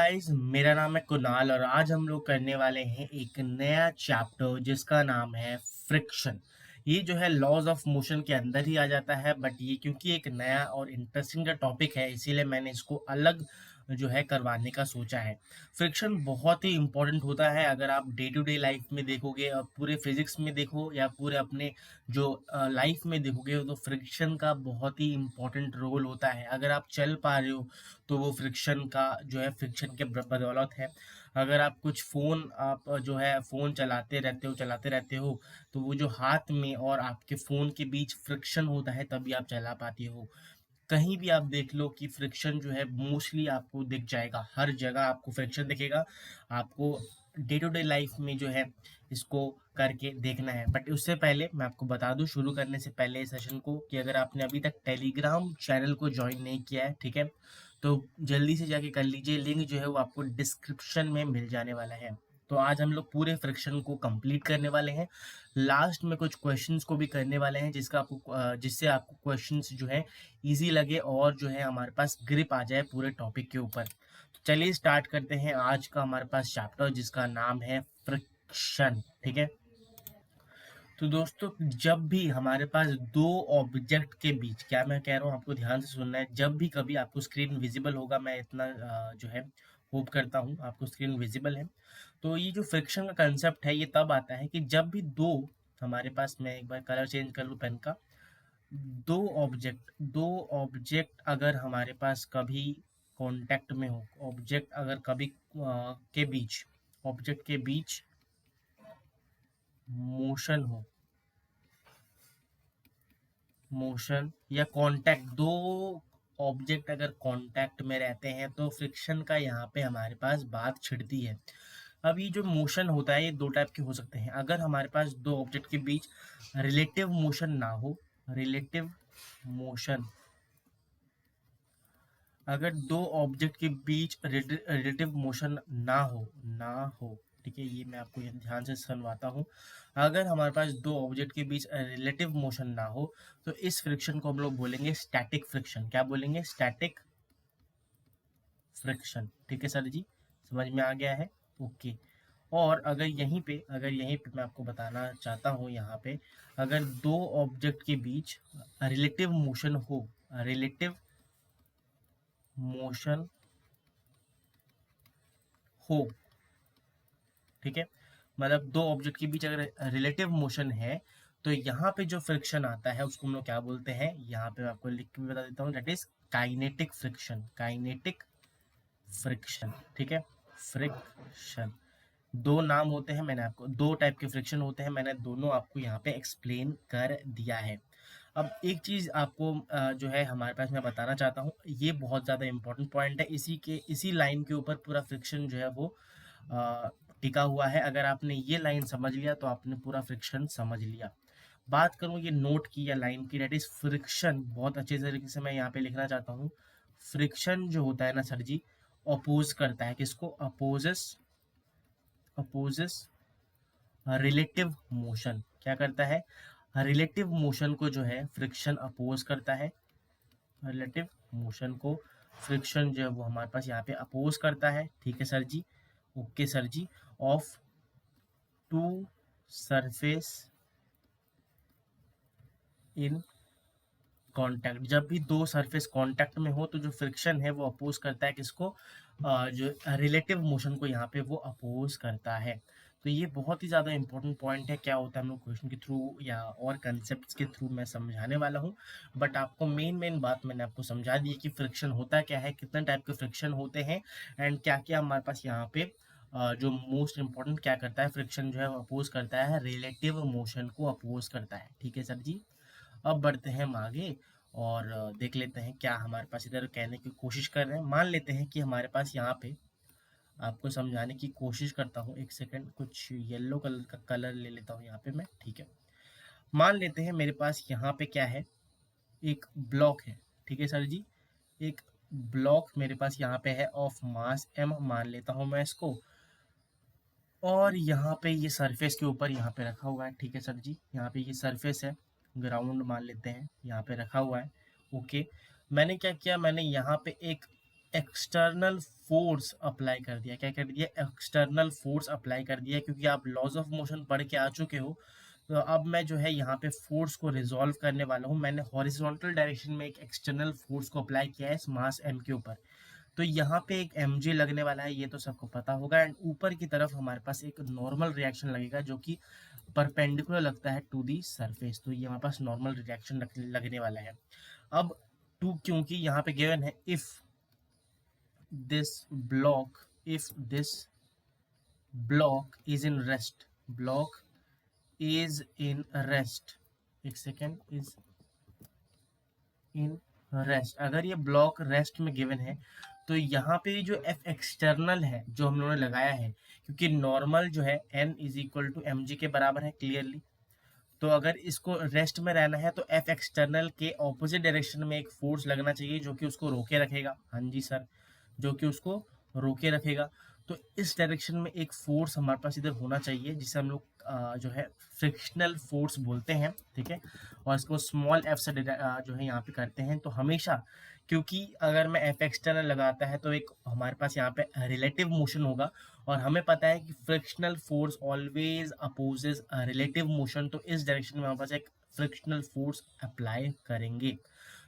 Guys, मेरा नाम है कुणाल और आज हम लोग करने वाले हैं एक नया चैप्टर जिसका नाम है फ्रिक्शन। ये जो है लॉज ऑफ मोशन के अंदर ही आ जाता है, बट ये क्योंकि एक नया और इंटरेस्टिंग का टॉपिक है इसीलिए मैंने इसको अलग जो है करवाने का सोचा है। फ्रिक्शन बहुत ही इंपॉर्टेंट होता है। अगर आप डे टू डे लाइफ में देखोगे और पूरे फिजिक्स में देखो या पूरे अपने जो लाइफ में देखोगे तो फ्रिक्शन का बहुत ही इंपॉर्टेंट रोल होता है। अगर आप चल पा रहे हो तो वो फ्रिक्शन का जो है फ्रिक्शन के बदौलत है। अगर आप कुछ फ़ोन आप जो है फ़ोन चलाते रहते हो तो वो जो हाथ में और आपके फ़ोन के बीच फ्रिक्शन होता है तभी आप चला पाते हो। कहीं भी आप देख लो कि फ्रिक्शन जो है मोस्टली आपको दिख जाएगा, हर जगह आपको फ्रिक्शन दिखेगा। आपको डे टू डे लाइफ में जो है इसको करके देखना है। बट उससे पहले मैं आपको बता दूं शुरू करने से पहले इस सेशन को कि अगर आपने अभी तक टेलीग्राम चैनल को ज्वाइन नहीं किया है, ठीक है, तो जल्दी से जाके कर लीजिए। लिंक जो है वो आपको डिस्क्रिप्शन में मिल जाने वाला है। तो आज हम लोग पूरे फ्रिक्शन को कंप्लीट करने वाले हैं। लास्ट में कुछ क्वेश्चंस को भी करने वाले हैं जिससे आपको क्वेश्चंस जो है इजी लगे और जो है हमारे पास ग्रिप आ जाए पूरे टॉपिक के ऊपर। तो चलिए स्टार्ट करते हैं आज का हमारे पास चैप्टर जिसका नाम है फ्रिक्शन। ठीक है, तो दोस्तों जब भी हमारे पास दो ऑब्जेक्ट के बीच, क्या मैं कह रहा हूँ आपको ध्यान से सुनना है, जब भी कभी आपको स्क्रीन विजिबल होगा, मैं इतना जो है होप करता हूँ आपको स्क्रीन विजिबल है। तो ये जो फ्रिक्शन का कंसेप्ट है ये तब आता है कि जब भी दो हमारे पास, मैं एक बार कलर चेंज कर लूँ पेन का, दो ऑब्जेक्ट अगर हमारे पास कभी कांटेक्ट में हो, ऑब्जेक्ट अगर कभी के बीच ऑब्जेक्ट के बीच मोशन हो, मोशन या कांटेक्ट, दो ऑब्जेक्ट अगर कांटेक्ट में रहते हैं तो फ्रिक्शन का यहाँ पे हमारे पास बात छिड़ती है। अब ये जो मोशन होता है ये दो टाइप के हो सकते हैं। अगर हमारे पास दो ऑब्जेक्ट के बीच रिलेटिव मोशन ना हो, रिलेटिव मोशन, अगर दो ऑब्जेक्ट के बीच रिलेटिव मोशन ना हो, ठीक है, ये मैं आपको ध्यान से सुनवाता हूँ। अगर हमारे पास दो ऑब्जेक्ट के बीच रिलेटिव मोशन ना हो तो इस फ्रिक्शन को हम लोग बोलेंगे स्टैटिक फ्रिक्शन। क्या बोलेंगे? Static friction. ठीक है सर जी, समझ में आ गया है? ओके। और अगर यहीं पे मैं आपको बताना चाहता हूँ, यहाँ पे अगर दो ऑब्जेक्ट के बीच रिलेटिव मोशन हो, रिलेटिव मोशन हो, ठीक है, मतलब दो ऑब्जेक्ट के बीच अगर रिलेटिव मोशन है तो यहाँ पे जो फ्रिक्शन आता है उसको हम लोग क्या बोलते हैं, यहाँ पे मैं आपको लिख के भी बता देता हूँ, that is kinetic friction. Kinetic friction, ठीक है, फ्रिक्शन। दो नाम होते हैं, मैंने आपको दो टाइप के फ्रिक्शन होते हैं, मैंने दोनों आपको यहाँ पे एक्सप्लेन कर दिया है। अब एक चीज आपको जो है हमारे पास मैं बताना चाहता हूँ, ये बहुत ज्यादा इंपॉर्टेंट पॉइंट है। इसी लाइन के ऊपर पूरा फ्रिक्शन जो है वो अ, टिका हुआ है। अगर आपने ये लाइन समझ लिया तो आपने पूरा फ्रिक्शन समझ लिया। बात करूँ ये नोट की या लाइन की, डेट इज फ्रिक्शन, बहुत अच्छे तरीके से मैं यहाँ पे लिखना चाहता हूँ। फ्रिक्शन जो होता है ना सर जी, अपोज करता है किसको? Opposes relative motion. क्या करता है? रिलेटिव मोशन को जो है फ्रिक्शन अपोज करता है। रिलेटिव मोशन को फ्रिक्शन जो है वो हमारे पास यहाँ पे अपोज करता है। ठीक है sir ji, okay sir ji. Off to surface in contact, जब भी दो सरफेस कांटेक्ट में हो तो जो फ्रिक्शन है वो अपोज करता है किसको? जो रिलेटिव मोशन को यहाँ पे वो अपोज करता है। तो ये बहुत ही ज़्यादा इंपॉर्टेंट पॉइंट है। क्या होता है हम लोग क्वेश्चन के थ्रू या और कंसेप्ट के थ्रू मैं समझाने वाला हूँ, बट आपको मेन बात मैंने आपको समझा दी है कि फ्रिक्शन होता क्या है, कितने टाइप के फ्रिक्शन होते हैं एंड क्या क्या हमारे पास यहाँ पे जो मोस्ट इम्पोर्टेंट क्या करता है, फ्रिक्शन जो है वो अपोज करता है, रिलेटिव मोशन को अपोज करता है। ठीक है सर जी, अब बढ़ते हैं हम आगे और देख लेते हैं क्या हमारे पास इधर कहने की कोशिश कर रहे हैं। मान लेते हैं कि हमारे पास यहाँ पे, आपको समझाने की कोशिश करता हूँ, एक सेकंड, कुछ येलो कलर का कलर ले लेता हूँ यहाँ पे मैं। ठीक है, मान लेते हैं मेरे पास यहाँ पे क्या है, एक ब्लॉक है। ठीक है सर जी, एक ब्लॉक मेरे पास यहाँ पे है ऑफ मास m, मान लेता हूँ मैं इसको, और यहाँ पे ये सरफेस के ऊपर यहाँ पे रखा हुआ है। ठीक है सर जी, यहाँ पे ये सरफेस है, ग्राउंड मान लेते हैं, यहाँ पे रखा हुआ है। ओके, मैंने क्या किया, मैंने यहाँ पे एक एक्सटर्नल फोर्स अप्लाई कर दिया। क्या कर दिया? एक्सटर्नल फोर्स अप्लाई कर दिया, क्योंकि आप लॉज ऑफ मोशन पढ़ के आ चुके हो। तो अब मैं जो है यहाँ पे फोर्स को रिजॉल्व करने वाला हूँ। मैंने हॉरिजॉन्टल डायरेक्शन में एक एक्सटर्नल फोर्स को अप्लाई किया है इस मास m के ऊपर। तो यहाँ पे एक mg लगने वाला है, ये तो सबको पता होगा। एंड ऊपर की तरफ हमारे पास एक नॉर्मल रिएक्शन लगेगा जो कि परपेंडिकुलर लगता है टू दी सरफेस। तो ये हमारे पास नॉर्मल रिएक्शन लगने वाला है। अब टू, क्योंकि यहाँ पे गिवन है if this block is in rest, block is in rest, एक सेकेंड, is in rest, अगर ये ब्लॉक रेस्ट में गिवन है तो यहाँ पे जो एफ एक्सटर्नल है जो हम लोगों ने लगाया है, क्योंकि नॉर्मल जो है n is equal to M G के बराबर है क्लियरली। तो अगर इसको रेस्ट में रहना है तो एफ एक्सटर्नल के ऑपोजिट डायरेक्शन में एक फोर्स लगना चाहिए जो कि उसको रोके रखेगा। हाँ जी सर, जो कि उसको रोके रखेगा। तो इस डायरेक्शन में एक फोर्स हमारे पास इधर होना चाहिए जिसे हम लोग जो है फ्रिक्शनल फोर्स बोलते हैं, ठीक है। और इसको स्मॉल एफ से जो है यहाँ पे करते हैं। तो हमेशा, क्योंकि अगर मैं एफ एक्सटर्नल लगाता है तो एक हमारे पास यहाँ पे रिलेटिव मोशन होगा, और हमें पता है कि frictional force always opposes relative motion. तो इस डायरेक्शन में हमारे पास एक फ्रिक्शनल फोर्स अप्लाई करेंगे।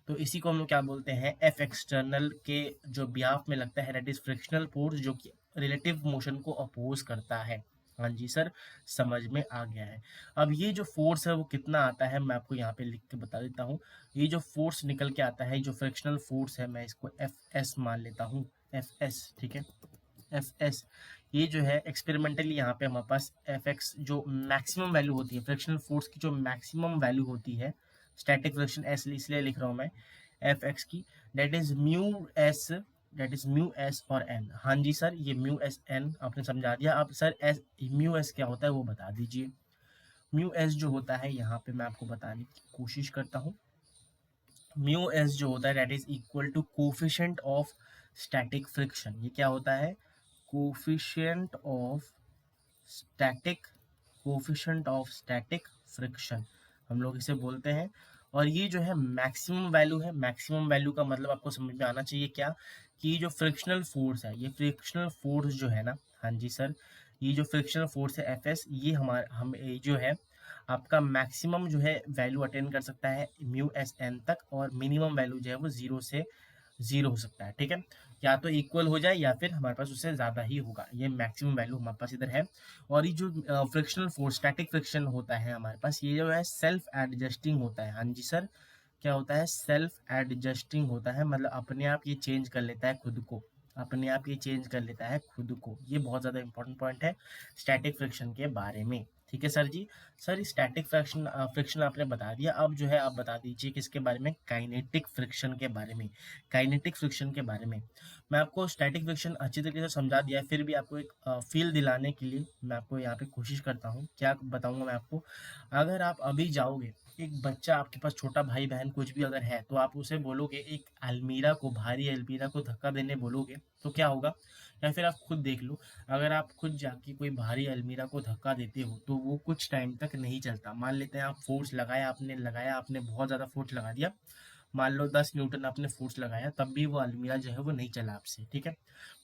तो इसी को हम लोग क्या बोलते हैं? एफ एक्सटर्नल के जो बिहाफ में लगता है, दैट इज फ्रिक्शनल फोर्स, जो कि रिलेटिव मोशन को अपोज करता है। हाँ जी सर, समझ में आ गया है। अब ये जो फोर्स है वो कितना आता है, मैं आपको यहाँ पे लिख के बता देता हूँ। ये जो फोर्स निकल के आता है, जो फ्रिक्शनल फोर्स है, मैं इसको एफ एस मान लेता हूँ, एफ एस, ठीक है, एफ एस। ये जो है एक्सपेरिमेंटली यहाँ पे हमारे पास एफ एक्स जो मैक्सिमम वैल्यू होती है, फ्रिक्शनल फोर्स की जो मैक्सिमम वैल्यू होती है, स्टैटिक फ्रिक्शन एस इसलिए लिख रहा हूँ मैं एफ एक्स की, that is mu S, that is mu S और एन। हाँ जी सर, ये म्यू एस एन आपने समझा दिया। अब सर एस म्यू एस क्या होता है वो बता दीजिए। म्यू एस जो होता है, यहाँ पे मैं आपको बताने की कोशिश करता हूँ। म्यू एस जो होता है that is equal to coefficient of static friction. ये क्या होता है? Coefficient of static, coefficient of static friction हम लोग इसे बोलते हैं। और ये जो है मैक्सिमम वैल्यू है। मैक्सिमम वैल्यू का मतलब आपको समझ में आना चाहिए क्या, कि जो फ्रिक्शनल फोर्स है, ये फ्रिक्शनल फोर्स जो है ना, हाँ जी सर, ये जो फ्रिक्शनल फोर्स है एफ एस, ये हमारा हम ये जो है आपका मैक्सिमम जो है वैल्यू अटेन कर सकता है म्यू एस एन तक, और मिनिमम वैल्यू जो है वो जीरो हो सकता है, ठीक है। या तो इक्वल हो जाए या फिर हमारे पास उससे ज़्यादा ही होगा। ये मैक्सिमम वैल्यू हमारे पास इधर है। और ये जो फ्रिक्शनल फोर्स, स्टैटिक फ्रिक्शन होता है हमारे पास, ये जो है सेल्फ एडजस्टिंग होता है। हाँ जी सर, क्या होता है? सेल्फ एडजस्टिंग होता है, मतलब अपने आप ये चेंज कर लेता है खुद को, अपने आप ये चेंज कर लेता है खुद को। ये बहुत ज़्यादा इंपॉर्टेंट पॉइंट है स्टैटिक फ्रिक्शन के बारे में, ठीक है सर जी। सर स्टैटिक फ्रिक्शन फ्रिक्शन आपने बता दिया, अब जो है आप बता दीजिए किसके बारे में? काइनेटिक फ्रिक्शन के बारे में। काइनेटिक फ्रिक्शन के बारे में मैं आपको स्टैटिक फ्रिक्शन अच्छी तरीके से समझा दिया है, फिर भी आपको एक फील दिलाने के लिए मैं आपको यहाँ पे कोशिश करता हूँ। क्या बताऊँगा मैं आपको? अगर आप अभी जाओगे, एक बच्चा आपके पास, छोटा भाई बहन कुछ भी अगर है, तो आप उसे बोलोगे एक अलमीरा को, भारी अलमीरा को धक्का देने बोलोगे तो क्या होगा? या फिर आप खुद देख लो, अगर आप खुद जाके कोई भारी अलमीरा को धक्का देते हो तो वो कुछ टाइम तक नहीं चलता। मान लेते हैं आप फोर्स लगाया आपने बहुत ज़्यादा फोर्स लगा दिया, मान लो 10 न्यूटन आपने फोर्स लगाया, तब भी वो अलमीरा जो है वो नहीं चला आपसे, ठीक है।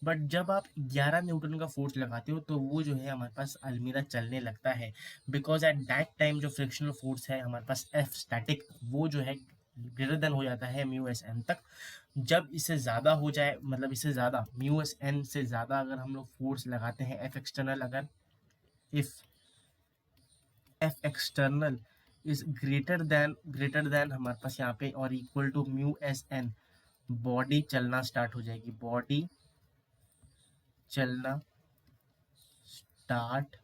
बट जब आप 11 न्यूटन का फोर्स लगाते हो तो वो जो है हमारे पास अलमीरा चलने लगता है, बिकॉज एट दैट टाइम जो फ्रिक्शनल फोर्स है हमारे पास एफ स्टैटिक, वो जो है ग्रेटर देन हो जाता है म्यू एस एन तक। जब इससे ज़्यादा हो जाए, मतलब इससे ज़्यादा म्यू एस एन से ज़्यादा अगर हम लोग फोर्स लगाते हैं एफ एक्सटर्नल, अगर if F external is greater than हमारे पास यहाँ पे और equal to mu S N, body चलना स्टार्ट हो जाएगी, बॉडी चलना स्टार्ट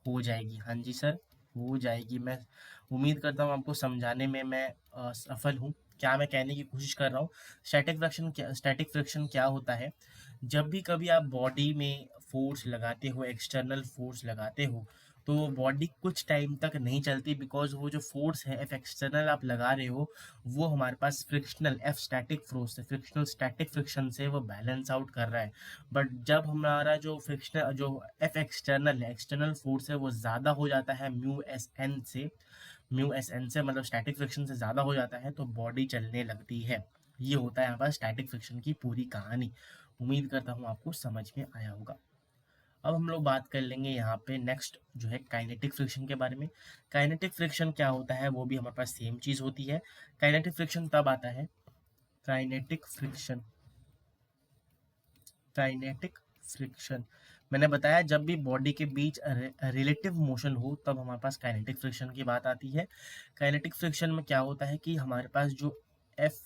हो जाएगी। हाँ जी सर, हो जाएगी। मैं उम्मीद करता हूँ आपको समझाने में मैं सफल हूँ। क्या मैं कहने की कोशिश कर रहा हूँ? स्टैटिक फ्रिक्शन क्या होता है? जब भी कभी आप बॉडी में फोर्स लगाते हो, एक्सटर्नल फोर्स लगाते हो, तो वो बॉडी कुछ टाइम तक नहीं चलती, बिकॉज वो जो फोर्स है एफ एक्सटर्नल आप लगा रहे हो, वो हमारे पास फ्रिक्शनल एफ स्टैटिक फोर्स है, फ्रिक्शनल स्टैटिक फ्रिक्शन से वो बैलेंस आउट कर रहा है। बट जब हमारा जो फ्रिक्शनल जो एफ एक्सटर्नल है, एक्सटर्नल फोर्स है, वो ज़्यादा हो जाता है म्यू एस एन से, मतलब स्टैटिक फ्रिक्शन से ज़्यादा हो जाता है, तो बॉडी चलने लगती है। ये होता है यहाँ पर स्टैटिक फ्रिक्शन की पूरी कहानी। उम्मीद करता हूँ आपको समझ में आया होगा। अब हम लोग बात कर लेंगे यहाँ पे नेक्स्ट जो है काइनेटिक फ्रिक्शन के बारे में। काइनेटिक फ्रिक्शन क्या होता है, वो भी हमारे पास सेम चीज होती है। काइनेटिक फ्रिक्शन तब आता है, काइनेटिक फ्रिक्शन, काइनेटिक फ्रिक्शन मैंने बताया जब भी बॉडी के बीच रिलेटिव मोशन हो तब हमारे पास काइनेटिक फ्रिक्शन की बात आती है। काइनेटिक फ्रिक्शन में क्या होता है कि हमारे पास जो एफ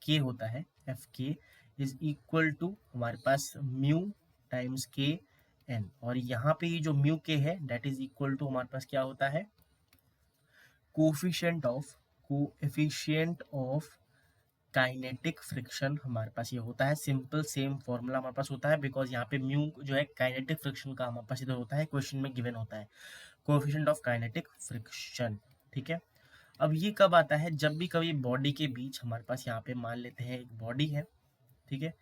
के होता है, F K is equal to हमारे पास म्यू टाइम्स के एन, और यहाँ पे ये जो म्यू के है दैट इज इक्वल टू हमारे पास क्या होता है, कोफिशिएंट ऑफ काइनेटिक फ्रिक्शन हमारे पास ये होता है। सिंपल सेम फॉर्मूला हमारे पास होता है, बिकॉज यहाँ पे म्यू जो है काइनेटिक फ्रिक्शन का हमारे पास इधर होता है, क्वेश्चन में गिवन होता है कोएफिशिएंट ऑफ काइनेटिक फ्रिक्शन। ठीक है, अब ये कब आता है, जब भी कभी बॉडी के बीच हमारे पास यहाँ पे मान लेते हैं एक बॉडी है, ठीक है,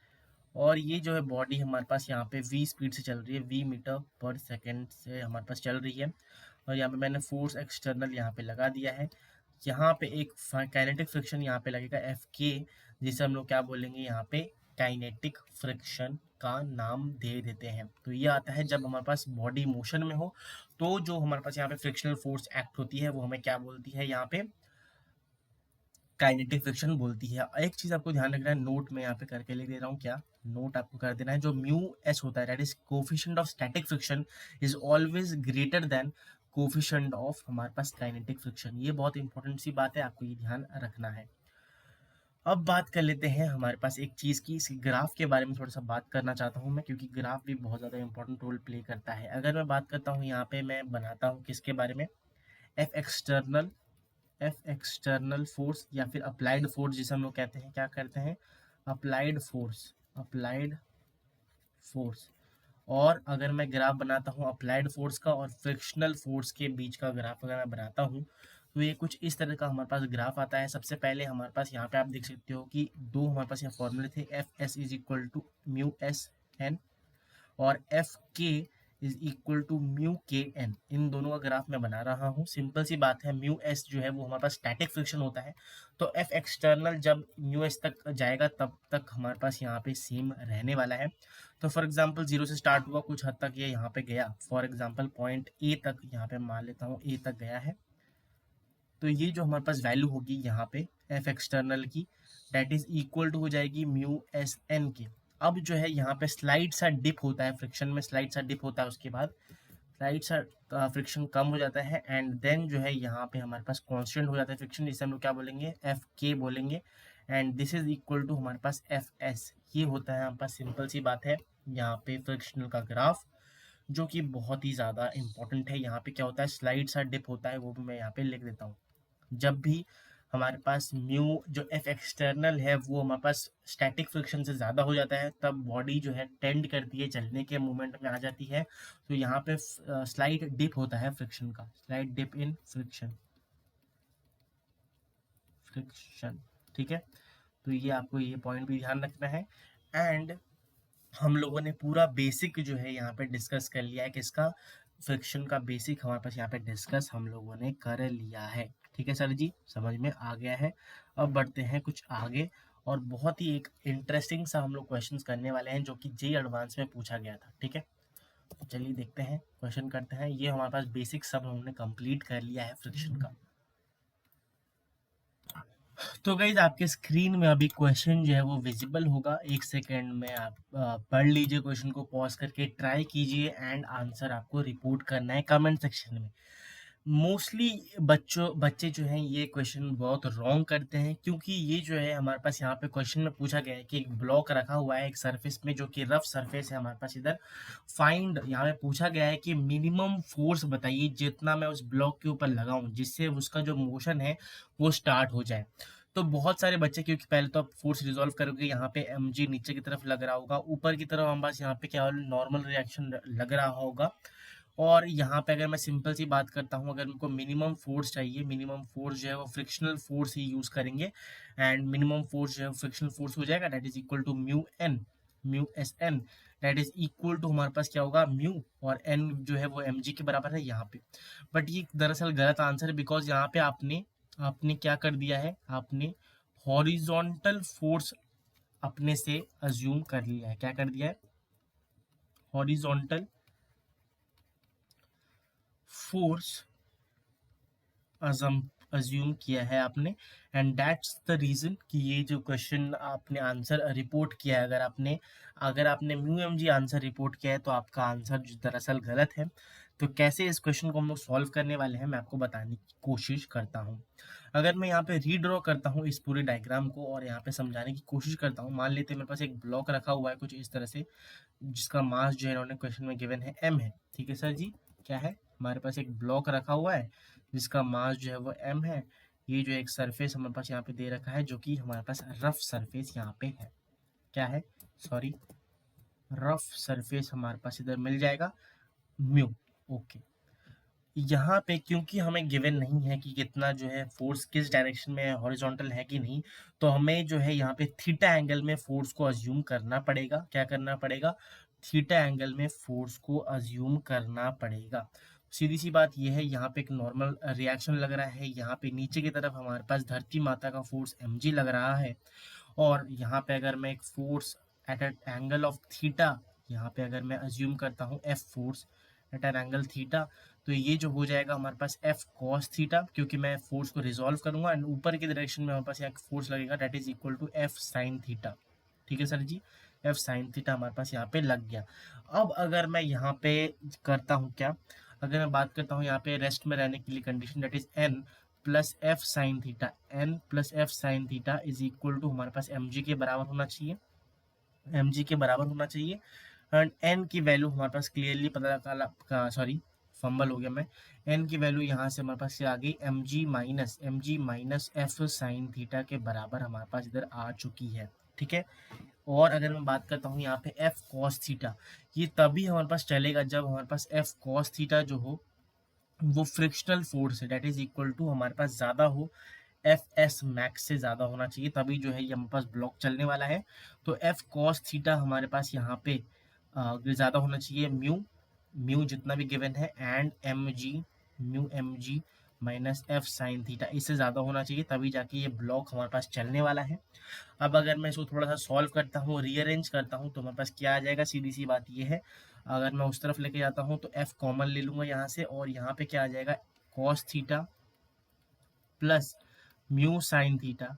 और ये जो है बॉडी हमारे पास यहाँ पे v स्पीड से चल रही है, v मीटर पर सेकेंड से हमारे पास चल रही है, और यहाँ पे मैंने फोर्स एक्सटर्नल यहाँ पे लगा दिया है। यहाँ पे एक काइनेटिक फ्रिक्शन यहाँ पे लगेगा एफ के, जिसे हम लोग क्या बोलेंगे यहाँ पे काइनेटिक फ्रिक्शन का नाम दे देते हैं। तो ये आता है जब हमारे पास बॉडी मोशन में हो तो जो हमारे पास यहाँ पे फ्रिक्शनल फोर्स एक्ट होती है वो हमें क्या बोलती है, यहाँ पे काइनेटिक फ्रिक्शन बोलती है। एक चीज आपको ध्यान रखना है, नोट में यहाँ पे करके लिख दे रहा हूँ, क्या नोट आपको कर देना है, जो म्यू एस होता है that is coefficient of static friction is always greater than coefficient of हमारे पास काइनेटिक फ्रिक्शन। ये बहुत इंपॉर्टेंट सी बात है, आपको ये ध्यान रखना है। अब बात कर लेते हैं हमारे पास एक चीज की, इस ग्राफ के बारे में थोड़ा सा बात करना चाहता हूँ मैं, क्योंकि ग्राफ भी बहुत ज्यादा इंपॉर्टेंट रोल प्ले करता है। अगर मैं बात करता हूँ यहाँ पे, मैं बनाता हूँ किसके बारे में, F external, F external force या फिर अप्लाइड फोर्स जिसे हम लोग कहते हैं, क्या करते हैं, अप्लाइड फोर्स, अप्लाइड फोर्स। और अगर मैं ग्राफ बनाता हूँ अप्लाइड फोर्स का और फ्रिक्शनल फोर्स के बीच का ग्राफ अगर मैं बनाता हूँ तो ये कुछ इस तरह का हमारे पास ग्राफ आता है। सबसे पहले हमारे पास यहाँ पे आप देख सकते हो कि दो हमारे पास यहाँ फॉर्मूले थे, F S is equal to mu S N और F K is equal to mu K N. इन दोनों का ग्राफ मैं बना रहा हूँ। सिंपल सी बात है, म्यू एस जो है वो हमारे पास स्टैटिक फ्रिक्शन होता है, तो एफ एक्सटर्नल जब म्यू एस तक जाएगा तब तक हमारे पास यहाँ पे सेम रहने वाला है। तो फॉर एग्जाम्पल 0 से स्टार्ट हुआ, कुछ हद तक ये यहाँ पे गया, फॉर एग्जाम्पल पॉइंट ए तक, यहाँ पे मान लेता हूँ ए तक गया है, तो ये जो हमारे पास वैल्यू होगी यहाँ पे एफ एक्सटर्नल की डेट इज इक्वल टू हो जाएगी म्यू एस एन की। अब जो है यहाँ पे स्लाइड सा डिप होता है, फ्रिक्शन में स्लाइड सा डिप होता है, उसके बाद स्लाइड सा फ्रिक्शन कम हो जाता है, एंड देन जो है यहाँ पे हमारे पास कांस्टेंट हो जाता है फ्रिक्शन, जिसे हम लोग क्या बोलेंगे, एफ के बोलेंगे, and this is equal to हमारे पास एफ एस। ये होता है हमारे पास, सिंपल सी बात है, यहाँ पे फ्रिक्शनल का ग्राफ, जो कि बहुत ही ज़्यादा इंपॉर्टेंट है। यहाँ पे क्या होता है, स्लाइड सा डिप होता है, वो भी मैं यहाँ पे लिख देता हूँ। जब भी हमारे पास म्यू जो एफ एक्सटर्नल है वो हमारे पास स्टैटिक फ्रिक्शन से ज़्यादा हो जाता है, तब बॉडी जो है टेंड करती है, चलने के मूवमेंट में आ जाती है। तो यहाँ पे स्लाइड डिप होता है फ्रिक्शन का, slide dip in friction, friction, ठीक है। तो ये आपको ये पॉइंट भी ध्यान रखना है। एंड हम लोगों ने पूरा बेसिक जो है यहाँ पे डिस्कस कर लिया है, किसका, फ्रिक्शन का बेसिक हमारे पास यहाँ पे डिस्कस हम लोगों ने कर लिया है। ठीक है सर जी, समझ में आ गया है। अब बढ़ते हैं कुछ आगे, और बहुत ही एक इंटरेस्टिंग सा हम लोग क्वेश्चंस करने वाले हैं जो कि जेई एडवांस में पूछा गया था। ठीक है, तो चलिए देखते हैं, क्वेश्चन करते हैं। ये हमारे पास बेसिक सब हमने कंप्लीट कर लिया है फ्रिक्शन का। तो गाइज आपके स्क्रीन में अभी क्वेश्चन जो है वो विजिबल होगा, एक सेकेंड में आप पढ़ लीजिए, क्वेश्चन को पॉज करके ट्राई कीजिए, एंड आंसर आपको रिपोर्ट करना है कमेंट सेक्शन में। मोस्टली बच्चे जो हैं ये क्वेश्चन बहुत रॉन्ग करते हैं, क्योंकि ये जो है हमारे पास यहाँ पे क्वेश्चन में पूछा गया है कि एक ब्लॉक रखा हुआ है एक सरफेस में, जो कि रफ सरफेस है हमारे पास इधर, फाइंड, यहाँ पे पूछा गया है कि मिनिमम फोर्स बताइए जितना मैं उस ब्लॉक के ऊपर लगाऊं जिससे उसका जो मोशन है वो स्टार्ट हो जाए। तो बहुत सारे बच्चे, क्योंकि पहले तो आप फोर्स रिजॉल्व करोगे, यहाँ पे mg नीचे की तरफ लग रहा होगा, ऊपर की तरफ हमारे पास यहाँ पे क्या नॉर्मल रिएक्शन लग रहा होगा, और यहाँ पे अगर मैं सिंपल सी बात करता हूँ, अगर उनको मिनिमम फोर्स चाहिए, मिनिमम फोर्स जो है वो फ्रिक्शनल फोर्स ही यूज करेंगे, एंड मिनिमम फोर्स जो है फ्रिक्शनल फोर्स हो जाएगा, that is equal to mu N, mu S N, that is equal to हमारे पास क्या होगा, म्यू, और एन जो है वो mg के बराबर है यहाँ पे। बट ये दरअसल गलत आंसर है, बिकॉज यहाँ पे आपने आपने क्या कर दिया है, आपने हॉरिजॉन्टल फोर्स अपने से अज्यूम कर लिया है। क्या कर दिया है? हॉरिजॉन्टल फोर्स अज्यूम किया है आपने, एंड दैट्स द रीजन कि ये जो क्वेश्चन आपने आंसर रिपोर्ट किया है, अगर आपने mu M G answer report किया है तो आपका आंसर दरअसल गलत है। तो कैसे इस क्वेश्चन को हम लोग सॉल्व करने वाले हैं, मैं आपको बताने की कोशिश करता हूँ। अगर मैं यहाँ पे रीड्रॉ करता हूँ इस पूरे डायग्राम को और यहाँ पे समझाने की कोशिश करता हूँ, मान लेते हैं मेरे पास एक ब्लॉक रखा हुआ है कुछ इस तरह से, जिसका मास जो है इन्होंने क्वेश्चन में गिवन है m है। ठीक है सर जी, क्या है? हमारे पास एक ब्लॉक रखा हुआ है जिसका मास जो है वो m है। ये जो एक सरफेस हमारे पास यहाँ पे दे रखा है, जो कि हमारे पास रफ सरफेस यहाँ पे है। क्या है? सॉरी, रफ सरफेस हमारे पास इधर मिल जाएगा, म्यू। ओके, यहाँ पे क्योंकि हमें गिवन नहीं है कि कितना जो है फोर्स किस डायरेक्शन में है, हॉरिजॉन्टल है कि नहीं, तो हमें जो है यहाँ पे थीटा एंगल में फोर्स को अज्यूम करना पड़ेगा। क्या करना पड़ेगा? थीटा एंगल में फोर्स को अज्यूम करना पड़ेगा। सीधी सी बात यह है, यहाँ पे एक नॉर्मल रिएक्शन लग रहा है, यहाँ पे नीचे की तरफ हमारे पास धरती माता का फोर्स mg लग रहा है, और यहाँ पे अगर मैं एक force at an angle of theta, यहाँ पे अगर मैं अज्यूम करता हूँ F force at an angle theta, तो ये जो हो जाएगा हमारे पास एफ कॉस थीटा, क्योंकि मैं फोर्स को रिजॉल्व करूंगा एंड ऊपर की डायरेक्शन में हमारे पास यहाँ फोर्स लगेगा, that is equal to F sine theta. ठीक है sir ji, F sine theta हमारे पास यहाँ पे लग गया। अब अगर मैं यहाँ पे करता हूँ क्या, अगर मैं बात करता हूँ यहाँ पे रेस्ट में रहने के लिए condition, that is N plus F sine theta, N plus F sine theta is equal to हमारे पास एम जी के बराबर होना चाहिए, एम जी के बराबर होना चाहिए। एंड एन की वैल्यू हमारे पास क्लियरली पता लगा, सॉरी फंबल हो गया मैं, एन की वैल्यू यहाँ से हमारे पास आ गई M G minus F sine theta के बराबर हमारे पास इधर आ चुकी है। ठीक है, और अगर मैं बात करता हूँ यहाँ पे एफ कॉस थीटा, ये तभी हमारे पास चलेगा जब हमारे पास एफ कॉस थीटा जो हो वो फ्रिक्शनल फोर्स है, डेट इज इक्वल टू हमारे पास ज़्यादा हो, एफ एस मैक्स से ज़्यादा होना चाहिए, तभी जो है ये हमारे पास ब्लॉक चलने वाला है। तो एफ कॉस थीटा हमारे पास यहाँ पे ज़्यादा होना चाहिए म्यू, म्यू जितना भी गिवन है, and M G, mu M G minus F sine theta, इससे ज़्यादा होना चाहिए, तभी जाके ये ब्लॉक हमारे पास चलने वाला है। अब अगर मैं इसको थोड़ा सा सॉल्व करता हूँ, रीअरेंज करता हूँ, तो हमारे पास क्या आ जाएगा? सीधी सी बात ये है, अगर मैं उस तरफ लेके जाता हूँ तो एफ कॉमन ले लूंगा यहाँ से, और यहाँ पे क्या आ जाएगा? Cos theta plus mu sine theta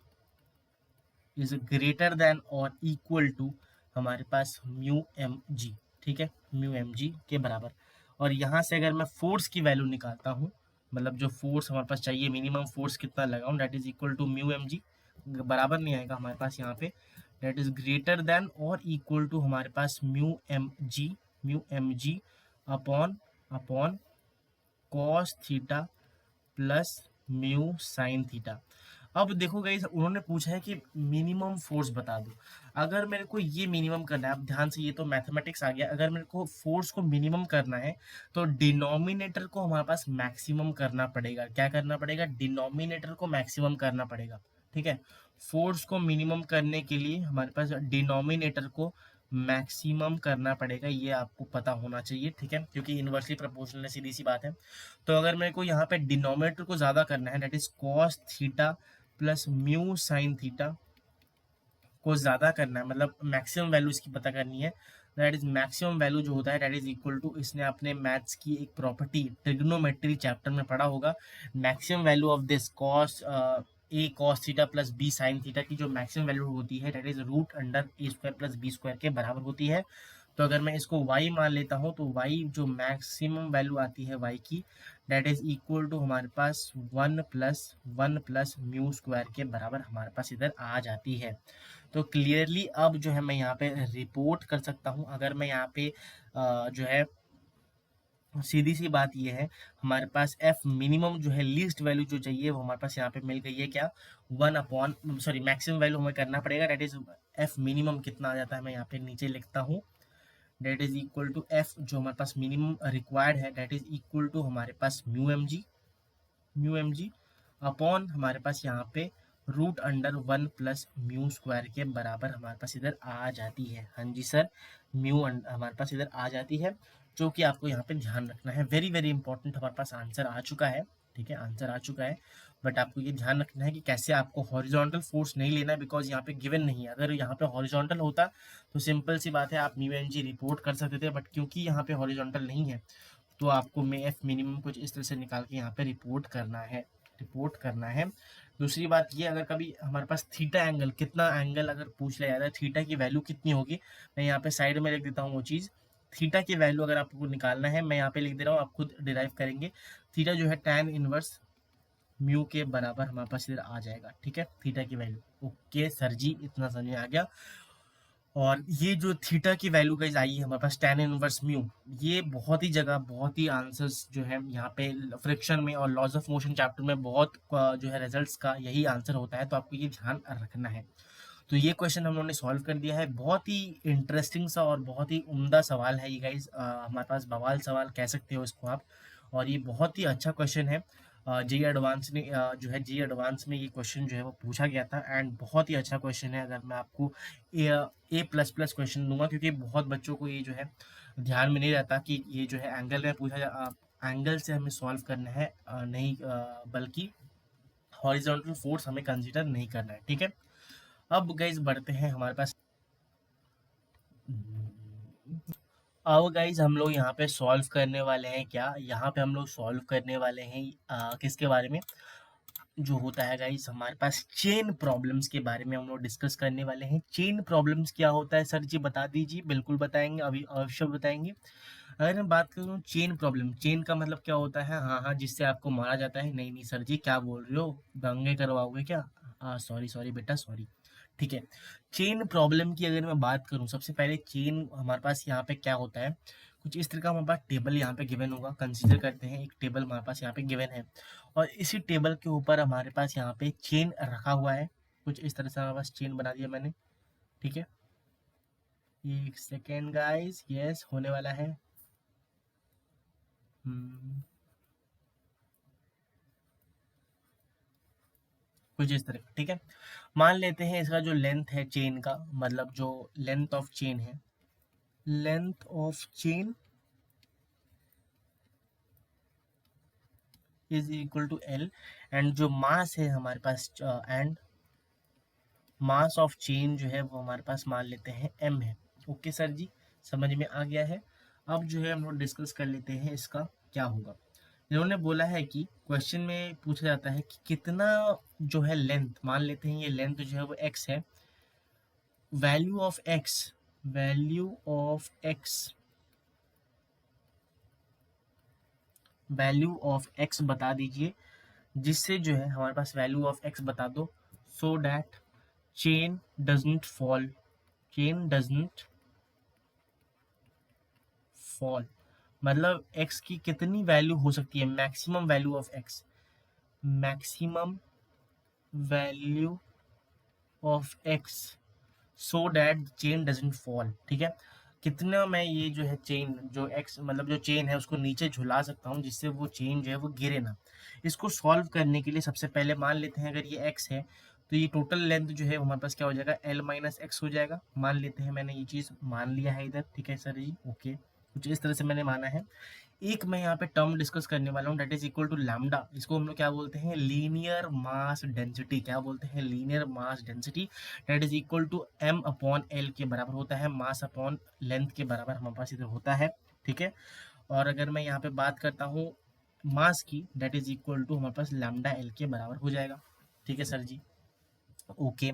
is greater than और इक्वल टू हमारे पास म्यू एम जी। ठीक है, म्यू एम जी के बराबर। और यहाँ से अगर मैं फोर्स की वैल्यू निकालता हूँ, मतलब जो फोर्स हमारे पास चाहिए, मिनिमम फोर्स कितना लगाऊं, that is equal to mu M G, बराबर नहीं आएगा हमारे पास यहाँ पे, दैट इज ग्रेटर देन और इक्वल टू हमारे पास mu M G upon upon cos theta plus mu sine theta. अब देखो गाइस, उन्होंने पूछा है कि मिनिमम फोर्स बता दो। अगर मेरे को ये मिनिमम करना है, अब ध्यान से, ये तो मैथमेटिक्स आ गया, अगर मेरे को फोर्स को मिनिमम करना है तो डिनोमिनेटर को हमारे पास मैक्सिमम करना पड़ेगा। क्या करना पड़ेगा? डिनोमिनेटर को मैक्सिमम करना पड़ेगा। ठीक है, फोर्स को मिनिमम करने के लिए हमारे पास डिनोमिनेटर को मैक्सिमम करना पड़ेगा, ये आपको पता होना चाहिए। ठीक है, क्योंकि इन्वर्सली प्रोपोर्शनल है, सीधी सी बात है। तो अगर मेरे को यहाँ पे डिनोमिनेटर को ज्यादा करना है, that is cos theta plus mu sine theta को ज्यादा करना है, मतलब मैक्सिमम वैल्यू इसकी पता करनी है, दैट इज मैक्सिमम वैल्यू जो होता है दैट इज इक्वल टू, इसने अपने मैथ्स की एक प्रॉपर्टी ट्रिग्नोमेट्री चैप्टर में पढ़ा होगा, maximum value of this cos A cos theta plus B sine theta की जो मैक्सिमम वैल्यू होती है that is root under A square plus B square के बराबर होती है। तो अगर मैं इसको y मान लेता हूँ तो y जो मैक्सिमम वैल्यू आती है y की, दैट इज इक्वल टू हमारे पास वन प्लस म्यू स्क्वायर के बराबर हमारे पास इधर आ जाती है। तो क्लियरली अब जो है मैं यहाँ पे रिपोर्ट कर सकता हूँ। अगर मैं यहाँ पे जो है, सीधी सी बात ये है, हमारे पास एफ मिनिमम जो है, लीस्ट वैल्यू जो चाहिए वो हमारे पास यहाँ पे मिल गई है। क्या? One upon, sorry maximum value हमें करना पड़ेगा, दैट इज एफ मिनिमम कितना आ जाता है, मैं यहाँ पे नीचे लिखता हूँ, that is equal to F जो हमारे पास मिनिमम रिक्वायर्ड है, डेट इज इक्वल टू हमारे पास म्यू एम जी अपॉन हमारे पास यहाँ पे root under one plus mu square के बराबर हमारे पास इधर आ जाती है। हाँ जी सर, हमारे पास इधर आ जाती है, जो कि आपको यहाँ पे ध्यान रखना है, वेरी वेरी इंपॉर्टेंट हमारे पास आंसर आ चुका है। ठीक है, आंसर आ चुका है। बट आपको ये ध्यान रखना है कि कैसे आपको हॉरिजॉन्टल फोर्स नहीं लेना, बिकॉज यहाँ पे गिवन नहीं है। अगर यहाँ पे हॉरिजॉन्टल होता तो सिंपल सी बात है, आप म्यू एन जी रिपोर्ट कर सकते थे, बट क्योंकि यहाँ पे हॉरिजॉन्टल नहीं है तो आपको मे एफ मिनिमम कुछ इस तरह से निकाल के यहाँ पे रिपोर्ट करना है। दूसरी बात ये, अगर कभी हमारे पास थीटा एंगल, कितना एंगल अगर पूछ लिया जाता है, थीटा की वैल्यू कितनी होगी, मैं यहाँ पे साइड में लिख देता हूँ वो चीज़। थीटा की वैल्यू अगर आपको निकालना है, मैं यहाँ पे लिख दे रहा हूँ, आप खुद डिराइव करेंगे। थीटा जो है tan इनवर्स म्यू के बराबर हमारे पास इधर आ जाएगा, ठीक है, थीटा की वैल्यू। ओके सर जी, इतना समझ में आ गया। और ये जो थीटा की वैल्यू गाइस आई है हमारे पास tan इनवर्स म्यू, ये बहुत ही जगह, बहुत ही आंसर्स जो है यहाँ पे फ्रिक्शन में और लॉज ऑफ मोशन चैप्टर में बहुत जो है रिजल्ट्स का यही आंसर होता है, तो आपको ये ध्यान रखना है। तो ये क्वेश्चन हम लोगों ने सॉल्व कर दिया है। बहुत ही इंटरेस्टिंग सा और बहुत ही उम्दा सवाल है ये गाइस, हमारे पास बवाल सवाल कह सकते हो इसको आप। और ये बहुत ही अच्छा क्वेश्चन है। जेई एडवांस ने जो है जेई एडवांस में ये क्वेश्चन जो है वो पूछा गया था, एंड बहुत ही अच्छा क्वेश्चन है। अगर मैं आपको ए प्लस प्लस क्वेश्चन दूंगा, क्योंकि बहुत बच्चों को ये जो है ध्यान में नहीं रहता कि ये जो है एंगल में पूछा जा, एंगल से हमें सॉल्व करना है, नहीं बल्कि हॉरिजॉन्टल फोर्स हमें कंसीडर नहीं करना है, ठीक है। अब गाइज बढ़ते हैं हमारे पास। अब गाइज हम लोग यहाँ पे सॉल्व करने वाले हैं क्या, यहाँ पे हम लोग सॉल्व करने वाले हैं किसके बारे में, जो होता है गाइज हमारे पास चेन प्रॉब्लम्स के बारे में हम लोग डिस्कस करने वाले हैं। चेन प्रॉब्लम्स क्या होता है सर जी, बता दीजिए। बिल्कुल बताएंगे, अभी अवश्य बताएंगे। अगर मैं बात करूँ चेन प्रॉब्लम, चेन का मतलब क्या होता है, हाँ हाँ जिससे आपको मारा जाता है। नहीं नहीं सर जी, क्या बोल रहे हो, दंगे करवाओगे क्या? सॉरी सॉरी बेटा, सॉरी। ठीक है, चेन प्रॉब्लम की अगर मैं बात करूं, सबसे पहले चेन हमारे पास यहाँ पे क्या होता है, कुछ इस तरह का हमारे पास टेबल यहाँ पे गिवन होगा। कंसीडर करते हैं एक टेबल हमारे पास यहाँ पे गिवन है, और इसी टेबल के ऊपर हमारे पास यहाँ पे चेन रखा हुआ है। कुछ इस तरह से हमारे पास चेन बना दिया मैंने, ठीक है। एक सेकेंड गाइस, यस होने वाला है। कुछ इस तरह का, ठीक है। मान लेते हैं इसका जो लेंथ है चेन का, मतलब जो लेंथ ऑफ चेन है, length of chain is equal to L, and जो मास है हमारे पास, एंड मास ऑफ चेन जो है वो हमारे पास मान लेते हैं एम है। ओके सर जी, समझ में आ गया है। अब जो है हम लोग डिस्कस कर लेते हैं इसका क्या होगा। इन्होंने बोला है कि क्वेश्चन में पूछा जाता है कि कितना जो है लेंथ, मान लेते हैं ये लेंथ जो है वो एक्स है, value of x, value of x, value of x बता दीजिए, जिससे जो है हमारे पास वैल्यू ऑफ एक्स बता दो, so that chain doesn't fall, chain doesn't fall. मतलब एक्स की कितनी वैल्यू हो सकती है, maximum value of x, maximum value of x, so that chain doesn't fall, ठीक है। कितना मैं ये जो है चेन, जो एक्स मतलब जो चेन है उसको नीचे झुला सकता हूँ, जिससे वो चेन जो है वो गिरे ना। इसको सॉल्व करने के लिए सबसे पहले मान लेते हैं, अगर ये एक्स है तो ये टोटल लेंथ जो है हमारे पास क्या हो जाएगा, एल माइनस एक्स हो जाएगा। मान लेते हैं, मैंने ये चीज़ मान लिया है इधर, ठीक है सर जी, ओके। कुछ इस तरह से मैंने माना है। एक मैं यहाँ पे टर्म डिस्कस करने वाला हूँ, that is equal to lambda. इसको हम लोग क्या बोलते हैं, लीनियर मास डेंसिटी, क्या बोलते हैं, linear mass density. That is equal to M upon L के बराबर होता है, मास अपॉन लेंथ के बराबर हमारे पास इधर होता है, ठीक है। और अगर मैं यहाँ पे बात करता हूँ मास की, डेट इज इक्वल टू हमारे पास लैम्डा एल के बराबर हो जाएगा, ठीक है सर जी, ओके।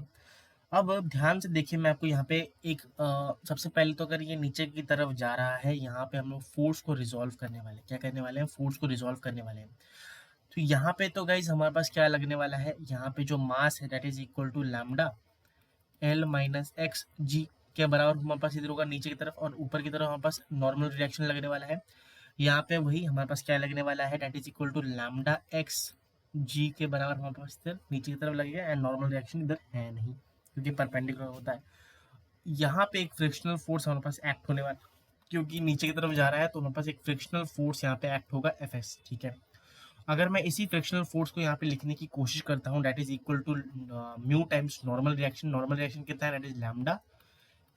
अब ध्यान से देखिए, मैं आपको यहाँ पे एक सबसे पहले तो अगर ये नीचे की तरफ जा रहा है, यहाँ पे हम लोग फोर्स को रिजॉल्व करने वाले हैं। क्या करने वाले हैं, फोर्स को रिजॉल्व करने वाले हैं। तो यहाँ पे तो गाइज हमारे पास क्या लगने वाला है, यहाँ पे जो मास है that is equal to lambda L minus X G के बराबर हमारे पास इधर होगा नीचे की तरफ, और ऊपर की तरफ हमारे पास नॉर्मल रिएक्शन लगने वाला है। यहाँ पे वही हमारे पास क्या लगने वाला है, that is equal to lambda X G के बराबर हमारे पास इधर नीचे की तरफ लगेगा, एंड नॉर्मल रिएक्शन इधर है नहीं क्योंकि परपेंडिकुलर होता है। यहाँ पे एक फ्रिक्शनल फोर्स हमारे पास एक्ट होने वाला, क्योंकि नीचे की तरफ जा रहा है तो हमारे पास एक फ्रिक्शनल फोर्स यहाँ पे एक्ट होगा, एफ एस, ठीक है। अगर मैं इसी फ्रिक्शनल फोर्स को यहाँ पे लिखने की कोशिश करता हूँ, that is equal to mu times normal reaction. Normal reaction कितना है, that is lambda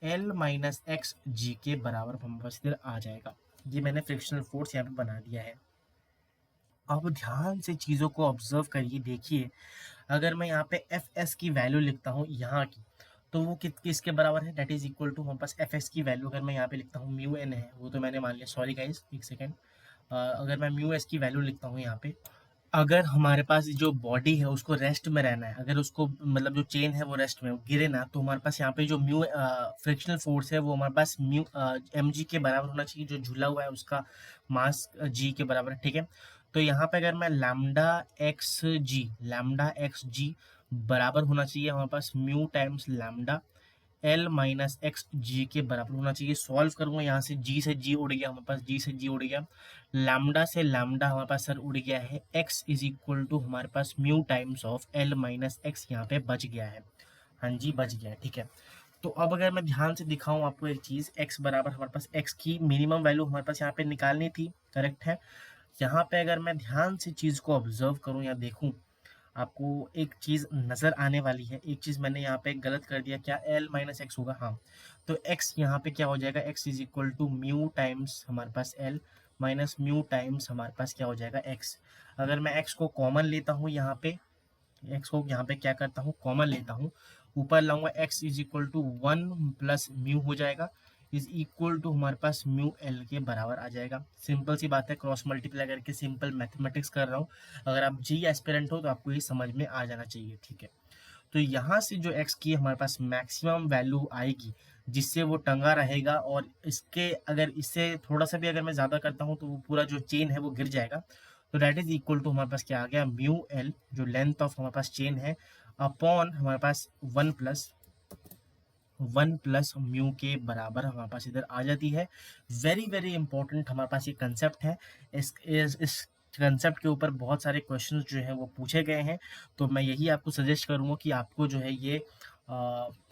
L minus X G के बराबर हमारे पास इधर आ जाएगा। ये मैंने फ्रिक्शनल फोर्स यहाँ पे बना दिया है। अब ध्यान से चीज़ों को ऑब्जर्व करिए, देखिए अगर मैं यहाँ पे एफ एस की वैल्यू लिखता हूँ यहाँ की, तो वो किसके बराबर है, डेट इज इक्वल टू हमारे पास एफ एस की वैल्यू अगर मैं यहाँ पे लिखता हूँ म्यू एन है, वो तो मैंने मान लिया, सॉरी गाइज एक सेकेंड, अगर मैं म्यू एस की वैल्यू लिखता हूँ यहाँ पे, अगर हमारे पास जो बॉडी है उसको रेस्ट में रहना है, अगर उसको मतलब जो चेन है वो रेस्ट में गिरे ना, तो हमारे पास यहाँ पे जो म्यू फ्रिक्शनल फोर्स है वो हमारे पास म्यू एम जी के बराबर होना चाहिए, जो झूला हुआ है उसका मास जी के बराबर है, ठीक है। तो यहाँ पे अगर मैं लैम्डा एक्स जी बराबर होना चाहिए हमारे पास mu times lambda L minus X G के बराबर होना चाहिए। सॉल्व करूंगा, यहाँ से जी उड़ गया हमारे पास, जी से जी उड़ गया, लैम्डा से लैम्डा हमारे पास सर उड़ गया है, एक्स इज इक्वल टू हमारे पास mu times of L minus X यहाँ पे बच गया है। हाँ जी बच गया है, ठीक है। तो अब अगर मैं ध्यान से दिखाऊं आपको एक चीज़, x बराबर हमारे पास x की मिनिमम वैल्यू हमारे पास यहाँ पे निकालनी थी, करेक्ट है। यहाँ पे अगर मैं ध्यान से चीज़ को ऑब्जर्व करूँ या देखूँ, आपको एक चीज़ नज़र आने वाली है। एक चीज़ मैंने यहाँ पे गलत कर दिया, क्या l माइनस एक्स होगा, हाँ। तो x यहाँ पे क्या हो जाएगा, x is equal to mu times हमारे पास l माइनस म्यू टाइम्स हमारे पास क्या हो जाएगा x। अगर मैं x को कॉमन लेता हूँ यहाँ पे, x को यहाँ पे क्या करता हूँ कॉमन लेता हूँ, ऊपर लाऊंगा x is equal to 1 plus mu हो जाएगा, इज इक्वल टू हमारे पास म्यू एल के बराबर आ जाएगा। सिंपल सी बात है, क्रॉस मल्टीप्लाई करके सिंपल मैथमेटिक्स कर रहा हूँ। अगर आप जी एस्पिरेंट हो तो आपको ये समझ में आ जाना चाहिए, ठीक है। तो यहाँ से जो x की हमारे पास मैक्सिमम वैल्यू आएगी, जिससे वो टंगा रहेगा, और इसके अगर इससे थोड़ा सा भी अगर मैं ज़्यादा करता हूँ तो वो पूरा जो चेन है वो गिर जाएगा। तो दैट इज इक्वल टू हमारे पास क्या आ गया, म्यू एल जो लेंथ ऑफ हमारे पास चेन है अपॉन हमारे पास वन प्लस म्यू के बराबर हमारे पास इधर आ जाती है। वेरी वेरी इंपॉर्टेंट हमारे पास ये कंसेप्ट है। इस कंसेप्ट के ऊपर बहुत सारे क्वेश्चंस जो हैं वो पूछे गए हैं। तो मैं यही आपको सजेस्ट करूँगा कि आपको जो है ये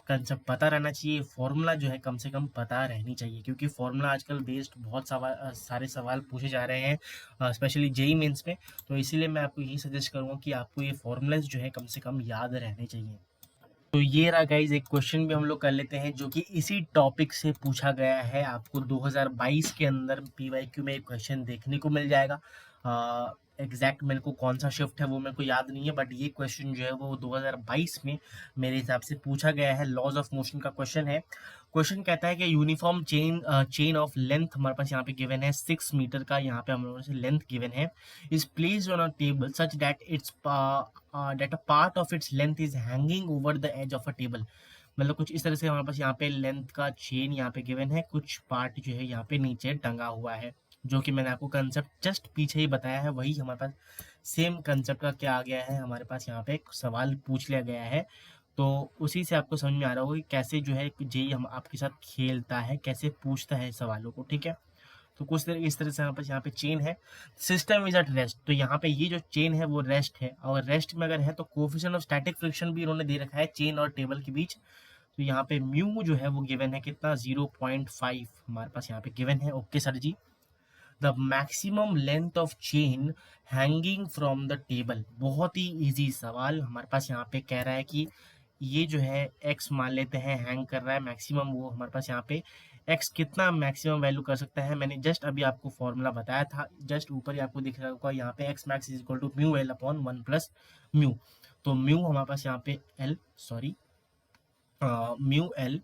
कंसेप्ट पता रहना चाहिए, फॉर्मूला जो है कम से कम पता रहनी चाहिए, क्योंकि फॉर्मूला आजकल बेस्ड बहुत सारे सवाल पूछे जा रहे हैं, स्पेशली जेई मेंस में। तो इसीलिए मैं आपको यही सजेस्ट करूँगा कि आपको ये फॉर्मूलाज जो है कम से कम याद रहने चाहिए। तो ये रहा गाइज एक क्वेश्चन भी हम लोग कर लेते हैं, जो कि इसी टॉपिक से पूछा गया है। आपको 2022 के अंदर पीवाईक्यू में एक क्वेश्चन देखने को मिल जाएगा। एग्जैक्ट मेरे को कौन सा शिफ्ट है वो मेरे को याद नहीं है, बट ये क्वेश्चन जो है वो 2022 में मेरे हिसाब से पूछा गया है। लॉज ऑफ मोशन का क्वेश्चन है। क्वेश्चन कहता है कि यूनिफॉर्म चेन ऑफ लेंथ हमारे पास यहाँ पे गिवन है 6 मीटर का, यहाँ पे हम लोगों से लेंथ गिवन है, is placed on a table such that that a part of its length is hanging over the edge of a table। मतलब कुछ इस तरह से हमारे पास यहाँ पे लेंथ का चेन यहाँ पे गिवन है, कुछ पार्ट जो है यहाँ पे नीचे टंगा हुआ है, जो कि मैंने आपको कंसेप्ट जस्ट पीछे ही बताया है, वही हमारे पास सेम कंसेप्ट का क्या आ गया है, हमारे पास यहाँ पे एक सवाल पूछ लिया गया है। तो उसी से आपको समझ में आ रहा होगा कि कैसे जो है जेई हम आपके साथ खेलता है, कैसे पूछता है सवालों को, ठीक है। तो कुछ तरह इस तरह से यहाँ पे चेन है, सिस्टम इज एट रेस्ट। तो यहाँ पे ये जो चेन है वो रेस्ट है, और रेस्ट में अगर है तो कोफिशिएंट ऑफ स्टैटिक फ्रिक्शन भी इन्होंने दे रखा है चेन और टेबल के बीच। तो यहाँ पे म्यू जो है वो गिवन है कितना, 0.5 हमारे पास यहाँ पे गिवन है। Okay sir ji. The maximum length of chain hanging from the table, बहुत ही इजी सवाल हमारे पास यहाँ पे कह रहा है कि ये जो है x मान लेते हैं हैंग कर रहा है मैक्सिमम, वो हमारे पास यहाँ पे x कितना मैक्सिमम वैल्यू कर सकता है। मैंने जस्ट अभी आपको फॉर्मूला बताया था, जस्ट ऊपर ही आपको दिख रहा होगा यहाँ पे x max is equal to mu L upon 1 plus mu. तो म्यू हमारे पास यहाँ पे mu L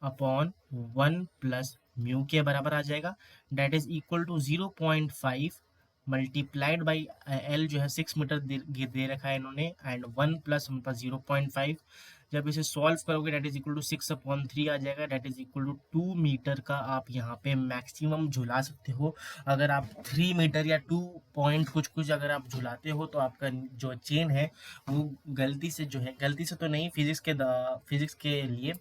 upon 1 plus mu के बराबर आ जाएगा, that is equal to 0.5 multiplied by L जो है 6 मीटर दे रखा है इन्होंने, एंड 1 प्लस हमारे पास 0.5। जब इसे सॉल्व करोगे डेट इज इक्वल टू 6/3 आ जाएगा, that is equal to 2 metre का आप यहाँ पे मैक्सिमम झुला सकते हो। अगर आप 3 मीटर या 2 पॉइंट कुछ कुछ अगर आप झुलाते हो तो आपका जो चेन है वो गलती से जो है, गलती से तो नहीं, फिजिक्स के लिए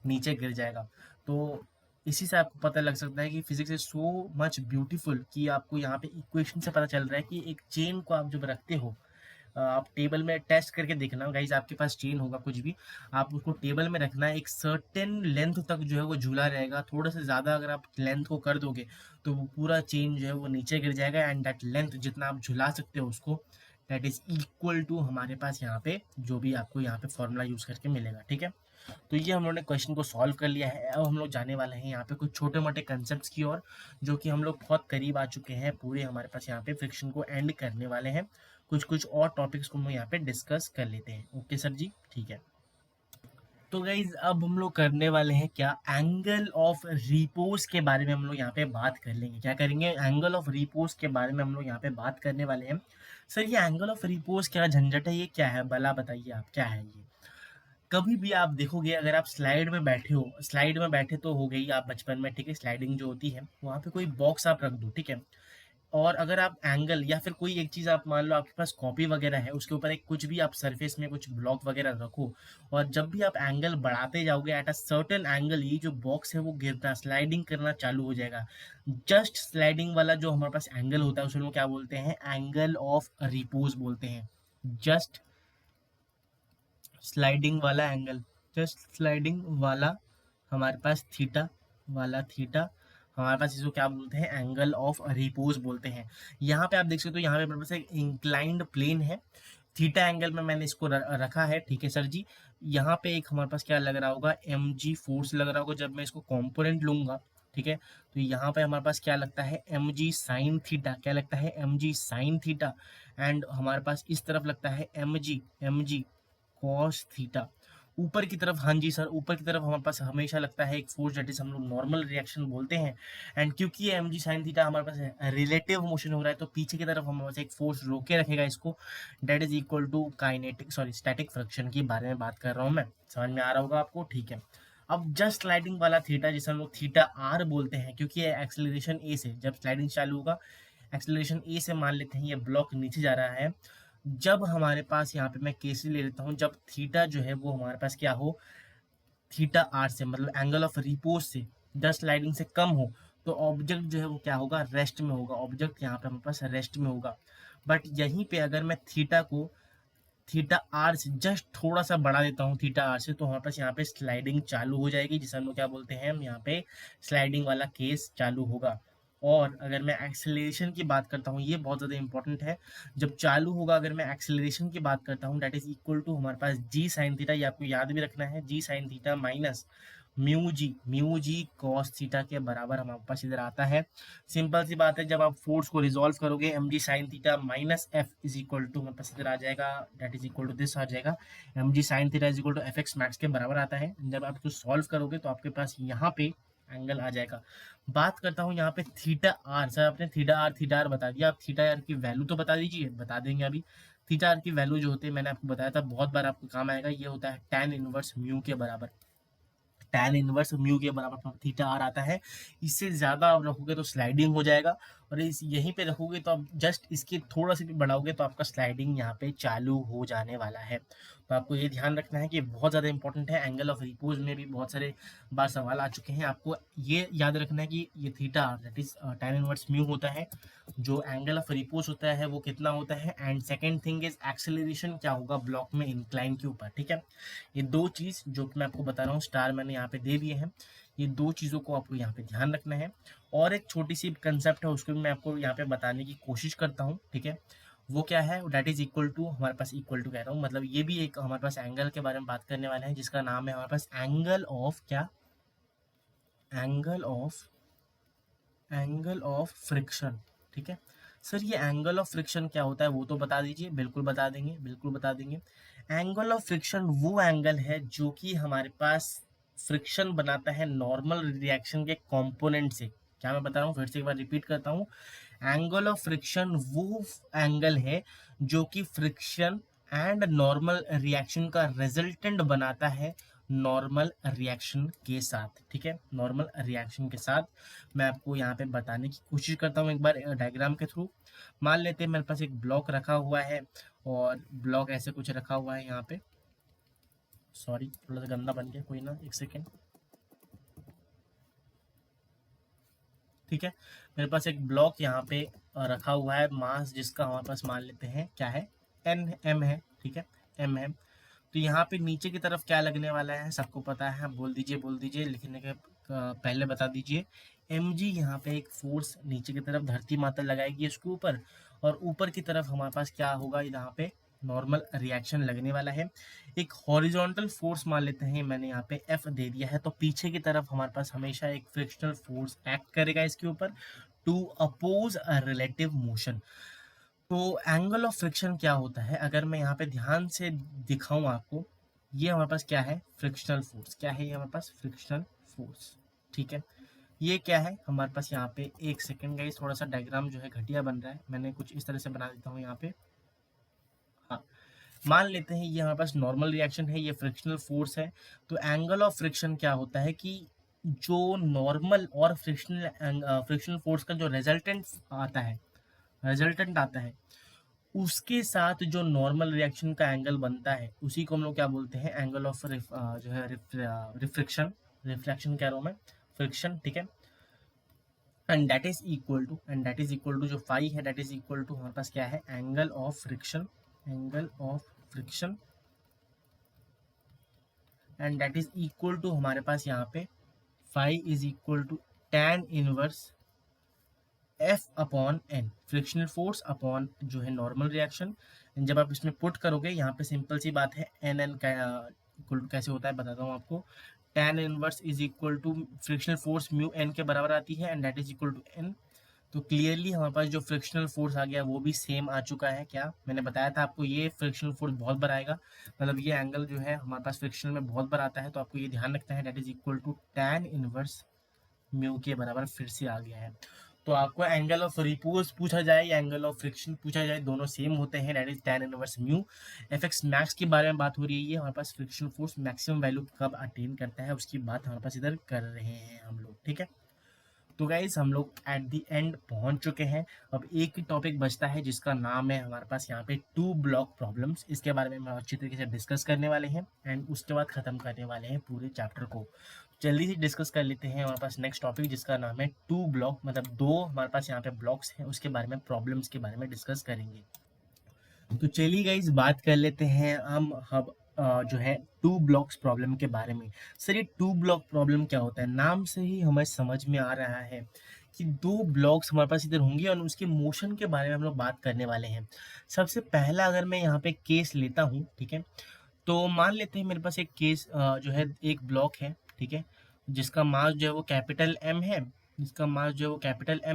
नीचे गिर जाएगा। तो इसी से आपको पता लग सकता है कि physics is so much beautiful कि आपको यहाँ पे इक्वेशन से पता चल रहा है कि एक चेन को आप जब रखते हो, आप टेबल में टेस्ट करके देखना गाइज, आपके पास चेन होगा कुछ भी, आप उसको टेबल में रखना है, एक सर्टेन लेंथ तक जो है वो झूला रहेगा। थोड़ा सा ज़्यादा अगर आप लेंथ को कर दोगे तो वो पूरा चेन जो है वो नीचे गिर जाएगा, एंड दैट लेंथ जितना आप झुला सकते हो उसको दैट इज इक्वल टू हमारे पास यहाँ पे जो भी आपको यहाँ पे फॉर्मूला यूज करके मिलेगा। ठीक है, तो ये हम लोगों ने क्वेश्चन को सॉल्व कर लिया है। अब हम लोग जाने वाले हैं यहाँ पे कुछ छोटे मोटे कंसेप्ट की ओर, जो कि हम लोग बहुत करीब आ चुके हैं पूरे हमारे पास यहाँ पे फ्रिक्शन को एंड करने वाले हैं। कुछ कुछ और टॉपिक्स को हम लोग यहाँ पे डिस्कस कर लेते हैं। ओके सर जी, ठीक है। तो गाइज अब हम लोग करने वाले हैं क्या, एंगल ऑफ रिपोज के बारे में हम लोग यहाँ पे बात कर लेंगे। क्या करेंगे, एंगल ऑफ रिपोज के बारे में हम लोग यहाँ पे बात करने वाले हैं। सर ये एंगल ऑफ रिपोज क्या झंझट है, ये क्या है, भला बताइए आप क्या है ये। कभी भी आप देखोगे, अगर आप स्लाइड में बैठे हो, स्लाइड में बैठे तो हो गई आप बचपन में, ठीक है, स्लाइडिंग जो होती है वहाँ पे कोई बॉक्स आप रख दो, ठीक है, और अगर आप एंगल या फिर कोई एक चीज़ आप मान लो आपके पास कॉपी वगैरह है, उसके ऊपर एक कुछ भी आप सरफेस में कुछ ब्लॉक वगैरह रखो, और जब भी आप एंगल बढ़ाते जाओगे एट अ सर्टेन एंगल, ये जो बॉक्स है वो गिरना, स्लाइडिंग करना चालू हो जाएगा। जस्ट स्लाइडिंग वाला जो हमारे पास एंगल होता है उसको हम क्या बोलते हैं, एंगल ऑफ रिपोज बोलते हैं। जस्ट स्लाइडिंग वाला एंगल, जस्ट स्लाइडिंग वाला हमारे पास थीटा वाला, थीटा हमारे पास इसको क्या बोलते हैं, एंगल ऑफ रिपोज बोलते हैं। यहाँ पे आप देख सकते हो, यहाँ पे मेरे पास एक इंक्लाइंड प्लेन है, थीटा एंगल में मैंने इसको रखा है। ठीक है सर जी, यहाँ पे एक हमारे पास क्या लग रहा होगा, mg फोर्स लग रहा होगा जब मैं इसको कॉम्पोनेंट लूंगा। ठीक है, तो यहाँ पे हमारे पास क्या लगता है, mg साइन थीटा, क्या लगता है, mg साइन थीटा। एंड हमारे पास इस तरफ लगता है mg कॉस थीटा। ऊपर की तरफ, हाँ जी सर, ऊपर की तरफ हमारे पास हमेशा लगता है एक फोर्स, दैट इज हम लोग नॉर्मल रिएक्शन बोलते हैं। एंड क्योंकि ये mg साइन थीटा हमारे पास रिलेटिव मोशन हो रहा है, तो पीछे की तरफ हमारे पास एक फोर्स रोके रखेगा इसको, that is equal to kinetic, sorry static friction के बारे में बात कर रहा हूँ मैं। समझ में आ रहा होगा आपको, ठीक है। अब जस्ट स्लाइडिंग वाला थीटा जिसे हम लोग थीटा आर बोलते हैं, क्योंकि ये एक्सेलरेशन ए से जब स्लाइडिंग चालू होगा, एक्सेलरेशन ए से मान लेते हैं ये ब्लॉक नीचे जा रहा है। जब हमारे पास यहाँ पे मैं केस ले लेता हूँ, जब थीटा जो है वो हमारे पास क्या हो, थीटा आर से, मतलब एंगल ऑफ रिपोज से 10 स्लाइडिंग से कम हो, तो ऑब्जेक्ट जो है वो क्या होगा, रेस्ट में होगा। ऑब्जेक्ट यहाँ पे हमारे पास रेस्ट में होगा। बट यहीं पे अगर मैं थीटा को थीटा आर से जस्ट थोड़ा सा बढ़ा देता हूँ, थीटा आर से, तो हमारे पास यहाँ पे स्लाइडिंग चालू हो जाएगी, जिसे हम लोग क्या बोलते हैं, हम यहाँ पे स्लाइडिंग वाला केस चालू होगा। और अगर मैं एक्सेलरेशन की बात करता हूँ, ये बहुत ज़्यादा इंपॉर्टेंट है, जब चालू होगा, अगर मैं एक्सेलरेशन की बात करता हूँ, दैट इज इक्वल टू हमारे पास जी साइन थीटा, ये आपको याद भी रखना है, जी sine theta minus mu G cos theta के बराबर हमारे पास इधर आता है। सिंपल सी बात है, जब आप फोर्स को रिजॉल्व करोगे, M G sine theta minus F is equal to हमारे पास इधर आ जाएगा, that is equal to this आ जाएगा, M G sine theta is equal to F X max के बराबर आता है। जब आप इसको सॉल्व करोगे तो आपके पास यहाँ पे एंगल आ जाएगा। बात करता हूँ यहाँ पे थीटा आर, सर आपने थीटा आर बता दिया, आप थीटा आर की वैल्यू तो बता दीजिए, बता देंगे अभी। थीटा आर की वैल्यू जो होती है, मैंने आपको बताया था, बहुत बार आपको काम आएगा, ये होता है tan इनवर्स म्यू के बराबर, tan इनवर्स म्यू के बराबर थीटा आर आता है। इससे ज्यादा आप रखोगे तो स्लाइडिंग हो जाएगा, और इस यहीं पे रखोगे तो आप जस्ट इसके थोड़ा सा भी बढ़ाओगे तो आपका स्लाइडिंग यहाँ पे चालू हो जाने वाला है। तो आपको ये ध्यान रखना है कि बहुत ज़्यादा इंपॉर्टेंट है। एंगल ऑफ रिपोज में भी बहुत सारे बार सवाल आ चुके हैं, आपको ये याद रखना है कि ये theta that is tan inverse mu होता है, जो एंगल ऑफ रिपोज होता है वो कितना होता है। And second thing is acceleration क्या होगा ब्लॉक में इंक्लाइन के ऊपर, ठीक है। ये दो चीज़ जो कि मैं आपको बता रहा हूँ, स्टार मैंने यहाँ पे दे दिए हैं, ये दो चीज़ों को आपको यहाँ पे ध्यान रखना है। और एक छोटी सी कंसेप्ट है, उसको भी मैं आपको यहाँ पे बताने की कोशिश करता हूँ, ठीक है। वो क्या है, डेट इज इक्वल टू हमारे पास, इक्वल टू कह रहा हूँ, मतलब ये भी एक हमारे पास एंगल के बारे में बात करने वाले हैं, जिसका नाम है हमारे पास एंगल ऑफ क्या, एंगल ऑफ फ्रिक्शन, ठीक है। सर ये एंगल ऑफ फ्रिक्शन क्या होता है वो तो बता दीजिए। बिल्कुल बता देंगे, बिल्कुल बता देंगे। एंगल ऑफ फ्रिक्शन वो एंगल है जो कि हमारे पास फ्रिक्शन बनाता है नॉर्मल रिएक्शन के कंपोनेंट से। क्या मैं बता रहा हूँ, फिर से एक बार रिपीट करता हूँ, एंगल ऑफ फ्रिक्शन वो एंगल है जो कि फ्रिक्शन एंड नॉर्मल रिएक्शन का रिजल्टेंट बनाता है नॉर्मल रिएक्शन के साथ, ठीक है। नॉर्मल रिएक्शन के साथ मैं आपको यहाँ पे बताने की कोशिश करता हूँ एक बार डायग्राम के थ्रू। मान लेते हैं मेरे पास एक ब्लॉक रखा हुआ है, और ब्लॉक ऐसे कुछ रखा हुआ है यहाँ पे, सॉरी थोड़ा सा गंदा बन गया, कोई ना, एक सेकेंड, ठीक है। मेरे पास एक ब्लॉक यहाँ पे रखा हुआ है, मास जिसका हमारे पास मान लेते हैं क्या है, एन एम है, ठीक है, एम है। तो यहाँ पे नीचे की तरफ क्या लगने वाला है, सबको पता है, बोल दीजिए लिखने के पहले बता दीजिए। एम जी यहाँ पे एक फोर्स नीचे की तरफ धरती माता लगाएगी इसके ऊपर, और ऊपर की तरफ हमारे पास क्या होगा, यहाँ पे नॉर्मल रिएक्शन लगने वाला है। एक हॉरिजॉन्टल फोर्स मान लेते हैं, मैंने यहाँ पे F दे दिया है, तो पीछे की तरफ हमारे पास हमेशा एक फ्रिक्शनल फोर्स एक्ट करेगा इसके ऊपर to oppose a relative motion. तो एंगल ऑफ फ्रिक्शन क्या होता है, अगर मैं यहाँ पे ध्यान से दिखाऊं आपको, ये हमारे पास क्या है, फ्रिक्शनल फोर्स। क्या है ये हमारे पास, फ्रिक्शनल फोर्स। ठीक है, ये क्या है हमारे पास यहाँ पे, एक सेकंड गाइस, थोड़ा सा डायग्राम जो है घटिया बन रहा है, मैंने कुछ इस तरह से बना देता हूँ यहाँ पे। हाँ, मान लेते हैं ये हमारे पास नॉर्मल रिएक्शन है, ये फ्रिक्शनल फोर्स है। तो एंगल ऑफ फ्रिक्शन क्या होता है कि जो नॉर्मल और फ्रिक्शनल फोर्स का जो रिजल्टेंट आता है उसके साथ जो नॉर्मल रिएक्शन का एंगल बनता है, उसी को हम लोग क्या बोलते हैं, एंगल ऑफ जो है रिफ्लेक्शन, कह रहा हूँ मैं, फ्रिक्शन। ठीक है, and that is equal to जो फाई है, दैट इज इक्वल टू हमारे पास क्या है, angle of friction, and that is equal to हमारे पास यहाँ पे phi is equal to tan inverse F upon N, frictional force upon जो है नॉर्मल रिएक्शन। जब आप इसमें पुट करोगे, यहाँ पे सिंपल सी बात है, एन इक्वल टू कैसे होता है बताता हूँ आपको। tan inverse is equal to frictional force mu N के बराबर आती है, and that is equal to N. तो क्लियरली हमारे पास जो फ्रिक्शनल फोर्स आ गया वो भी सेम आ चुका है। क्या मैंने बताया था आपको, ये फ्रिक्शनल फोर्स बहुत बार आएगा, मतलब ये एंगल जो है हमारे पास फ्रिक्शनल में बहुत बार आता है, तो आपको ये ध्यान रखना है, that is equal to tan inverse mu के बराबर फिर से आ गया है। तो आपको एंगल ऑफ रिपोज पूछा जाए या एंगल ऑफ फ्रिक्शन पूछा जाए, दोनों सेम होते हैं, that is tan inverse mu. FX max के बारे में बात हो रही है, हमारे पास फ्रिक्शन फोर्स मैक्सिमम वैल्यू कब अटेन करता है उसकी बात हमारे पास इधर कर रहे हैं हम लोग। ठीक है, तो गाइज हम लोग एट द एंड पहुंच चुके हैं। अब एक ही टॉपिक बचता है जिसका नाम है हमारे पास यहाँ पे टू ब्लॉक प्रॉब्लम्स। इसके बारे में हम अच्छी तरीके से डिस्कस करने वाले हैं एंड उसके बाद खत्म करने वाले हैं पूरे चैप्टर को। जल्दी से डिस्कस कर लेते हैं हमारे पास नेक्स्ट टॉपिक जिसका नाम है टू ब्लॉक, मतलब दो हमारे पास यहाँ पे ब्लॉक्स हैं, उसके बारे में प्रॉब्लम्स के बारे में डिस्कस करेंगे। तो चलिए गाइस बात कर लेते हैं हम जो है टू ब्लॉक्स प्रॉब्लम के बारे में। सर ये टू ब्लॉक प्रॉब्लम क्या होता है, नाम से ही हमें समझ में आ रहा है कि दो ब्लॉक्स हमारे पास इधर होंगे और उसके मोशन के बारे में हम लोग बात करने वाले हैं। सबसे पहला अगर मैं यहाँ पे केस लेता हूँ, ठीक है, तो मान लेते हैं मेरे पास एक केस जो है एक ब्लॉक है, ठीक है, जिसका मास जो है वो कैपिटल एम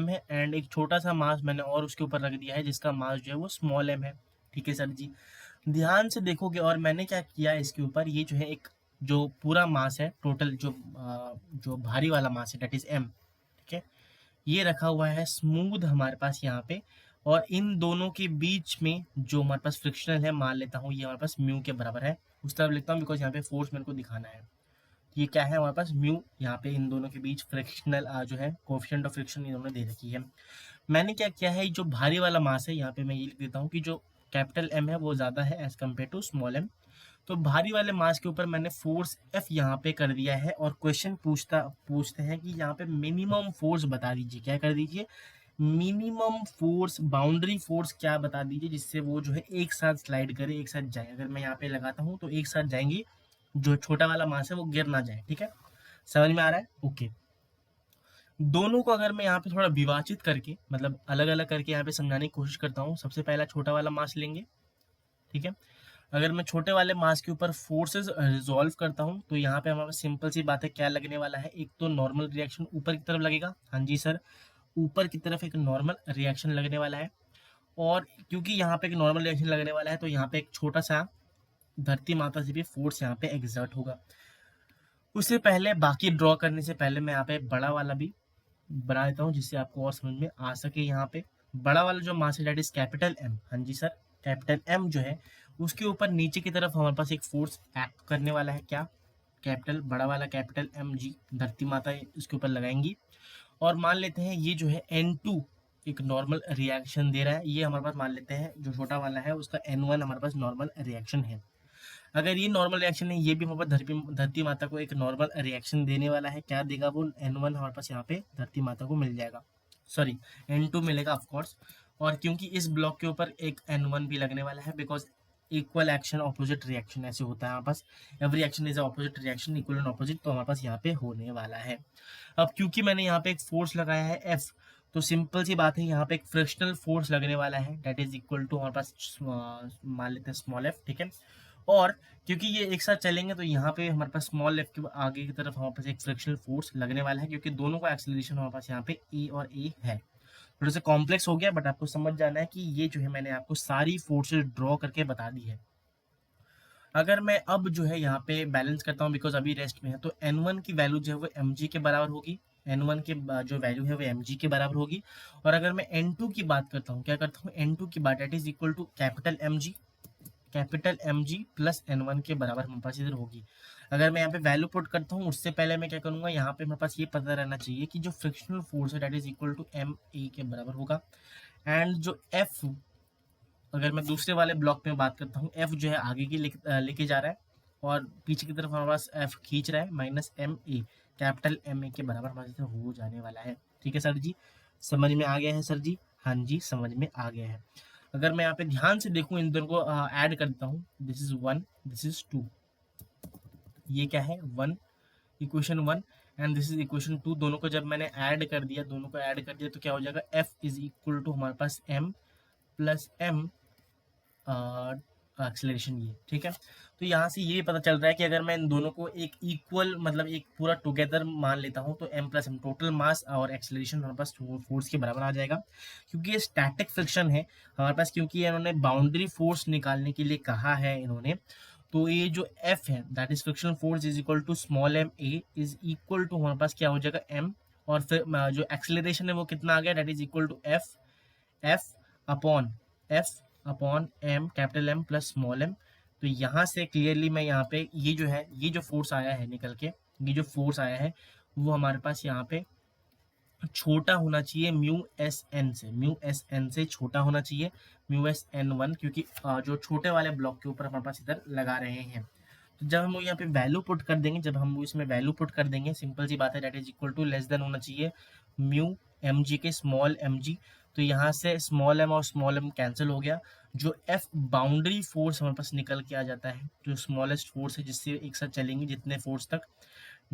है, एंड एक छोटा सा मास मैंने और उसके ऊपर रख दिया है जिसका मास जो है वो स्मॉल एम है। ठीक है सर जी, ध्यान से देखोगे और मैंने क्या किया इसके ऊपर, ये जो है एक जो पूरा मास है टोटल जो भारी वाला मास है दैट इज एम, ठीक है, ये रखा हुआ है स्मूथ हमारे पास यहाँ पे, और इन दोनों के बीच में जो हमारे पास फ्रिक्शनल है मान लेता हूँ ये हमारे पास म्यू के बराबर है, उस तरफ लिखता हूँ बिकॉज यहाँ पे फोर्स मेरे को दिखाना है। ये क्या है हमारे पास म्यू, यहाँ पे इन दोनों के बीच फ्रिक्शनल जो है कोएफिशिएंट ऑफ फ्रिक्शन इन्होंने दे रखी है। मैंने क्या किया है, जो भारी वाला मास है यहाँ पे मैं ये लिख देता हूँ कि जो कैपिटल एम है वो ज़्यादा है as compared to small M. तो भारी वाले मास के ऊपर मैंने फोर्स एफ यहाँ पे कर दिया है, और क्वेश्चन पूछते हैं कि यहाँ पे मिनिमम फोर्स बता दीजिए, क्या कर दीजिए, मिनिमम फोर्स, बाउंड्री फोर्स क्या बता दीजिए जिससे वो जो है एक साथ स्लाइड करे, एक साथ जाए। अगर मैं यहाँ पे लगाता हूँ तो एक साथ जाएंगी, जो छोटा वाला मास है वो गिर ना जाए। ठीक है, समझ में आ रहा है, ओके। दोनों को अगर मैं यहाँ पे थोड़ा विभाजित करके, मतलब अलग अलग करके यहाँ पे समझाने की कोशिश करता हूँ। सबसे पहला छोटा वाला मास लेंगे, ठीक है, अगर मैं छोटे वाले मास के ऊपर फोर्सेस रिजॉल्व करता हूँ तो यहाँ पे हमारे सिंपल सी बात है, क्या लगने वाला है, एक तो नॉर्मल रिएक्शन ऊपर की तरफ लगेगा, हाँ जी सर, ऊपर की तरफ एक नॉर्मल रिएक्शन लगने वाला है। और क्योंकि यहाँ पे एक नॉर्मल रिएक्शन लगने वाला है तो यहाँ पे एक छोटा सा धरती माता से भी फोर्स यहाँ पे एग्जर्ट होगा। उससे पहले बाकी ड्रॉ करने से पहले मैं यहाँ पे बड़ा वाला भी बना देता हूँ जिससे आपको और समझ में आ सके। यहाँ पे बड़ा वाला जो मास है दैट इज कैपिटल एम, हाँ जी सर, कैपिटल एम जो है उसके ऊपर नीचे की तरफ हमारे पास एक फोर्स एक्ट करने वाला है, क्या, कैपिटल बड़ा वाला कैपिटल एम जी, धरती माता इसके ऊपर लगाएंगी। और मान लेते हैं ये जो है N2 एक नॉर्मल रिएक्शन दे रहा है, ये हमारे पास मान लेते हैं जो छोटा वाला है उसका N1 हमारे पास नॉर्मल रिएक्शन है। अगर ये नॉर्मल रिएक्शन है, ये भी हमारे पास धरती माता को एक नॉर्मल रिएक्शन देने वाला है, क्या देगा वो, N1 हमारे पास यहाँ पे धरती माता को मिल जाएगा, सॉरी N2 मिलेगा ऑफकोर्स। और क्योंकि इस ब्लॉक के ऊपर एक N1 भी लगने वाला है, because equal action opposite reaction ऐसे होता है हमारे पास, every action is opposite reaction, equal and opposite, तो हमारे पास यहाँ पे होने वाला है। अब क्योंकि मैंने यहाँ पे एक फोर्स लगाया है F, तो सिंपल सी बात है, यहाँ पे एक फ्रिक्शनल फोर्स लगने वाला है, दैट इज इक्वल टू हमारे पास मान लेते हैं स्मॉल एफ, ठीक है। और क्योंकि ये एक साथ चलेंगे तो यहाँ पे हमारे पास स्मॉल एफ के आगे की तरफ हमारे पास एक फ्रिक्शनल फोर्स लगने वाला है, क्योंकि दोनों का एक्सेलरेशन हमारे पास यहाँ पे ए और ए है। थोड़ा सा कॉम्प्लेक्स हो गया, बट आपको समझ जाना है कि ये जो है मैंने आपको सारी फोर्सेस ड्रॉ करके बता दी है। अगर मैं अब जो है यहाँ पे बैलेंस करता हूँ, बिकॉज अभी रेस्ट में है, तो N1 की वैल्यू जो है वो mg के बराबर होगी। N1 के जो वैल्यू है वो mg के बराबर होगी। और अगर मैं N2 की बात करता हूँ, क्या करता हूँ, N2 की बात that is equal to capital mg plus N1 के बराबर हमारे पास इधर होगी। अगर मैं यहाँ पे वैल्यू पुट करता हूँ, उससे पहले मैं क्या करूँगा, यहाँ पे मेरे पास ये पता रहना चाहिए कि जो फ्रिक्शनल फोर्स है that is equal to ma के बराबर होगा। एंड जो F, अगर मैं दूसरे वाले ब्लॉक में बात करता हूँ, एफ जो है आगे की लेके जा रहा है और पीछे की तरफ हमारे पास एफ खींच रहा है, minus M A, capital M A के बराबर हमारे से हो जाने वाला है। ठीक है सर जी, समझ में आ गया है सर जी? हाँ जी, समझ में आ गया है। अगर मैं यहाँ पे ध्यान से देखूँ, इन दोनों को ऐड करता हूँ, दिस इज 1, दिस इज 2, ये क्या है 1, equation 1 and this is equation 2। दोनों को जब मैंने ऐड कर दिया, तो क्या हो जाएगा, एफ इज इक्वल टू हमारे पास एम प्लस एम एक्सेलरेशन, ये ठीक है। तो यहाँ से ये पता चल रहा है कि अगर मैं इन दोनों को एक इक्वल, मतलब एक पूरा टुगेदर मान लेता हूँ, तो m plus M total mass और एक्सेलरेशन हमारे पास फोर्स के बराबर आ जाएगा। क्योंकि ये स्टैटिक फ्रिक्शन है हमारे पास, क्योंकि इन्होंने बाउंड्री फोर्स निकालने के लिए कहा है इन्होंने, तो ये जो F है that is frictional force is equal to small M A is equal to हमारे पास क्या हो जाएगा m, और फिर जो एक्सेलरेशन है वो कितना आ गया, that is equal to F upon M, capital M plus small M. तो यहाँ से क्लियरली मैं यहाँ पे ये जो है, ये जो फोर्स आया है निकल के, ये जो फोर्स आया है वो हमारे पास यहाँ पे छोटा होना चाहिए म्यू एस एन से छोटा होना चाहिए, म्यू एस एन 1, क्योंकि जो छोटे वाले ब्लॉक के ऊपर हमारे पास इधर लगा रहे हैं। तो जब हम यहाँ पे वैल्यू पुट कर देंगे, सिंपल सी बात है, that is equal to less than होना चाहिए म्यू एम जी के स्मॉल एम जी। तो यहाँ से स्मॉल एम और स्मॉल एम कैंसिल हो गया। जो एफ बाउंड्री फोर्स हमारे पास निकल के आ जाता है, जो स्मॉलेस्ट फोर्स है जिससे एक साथ चलेंगे जितने फोर्स तक,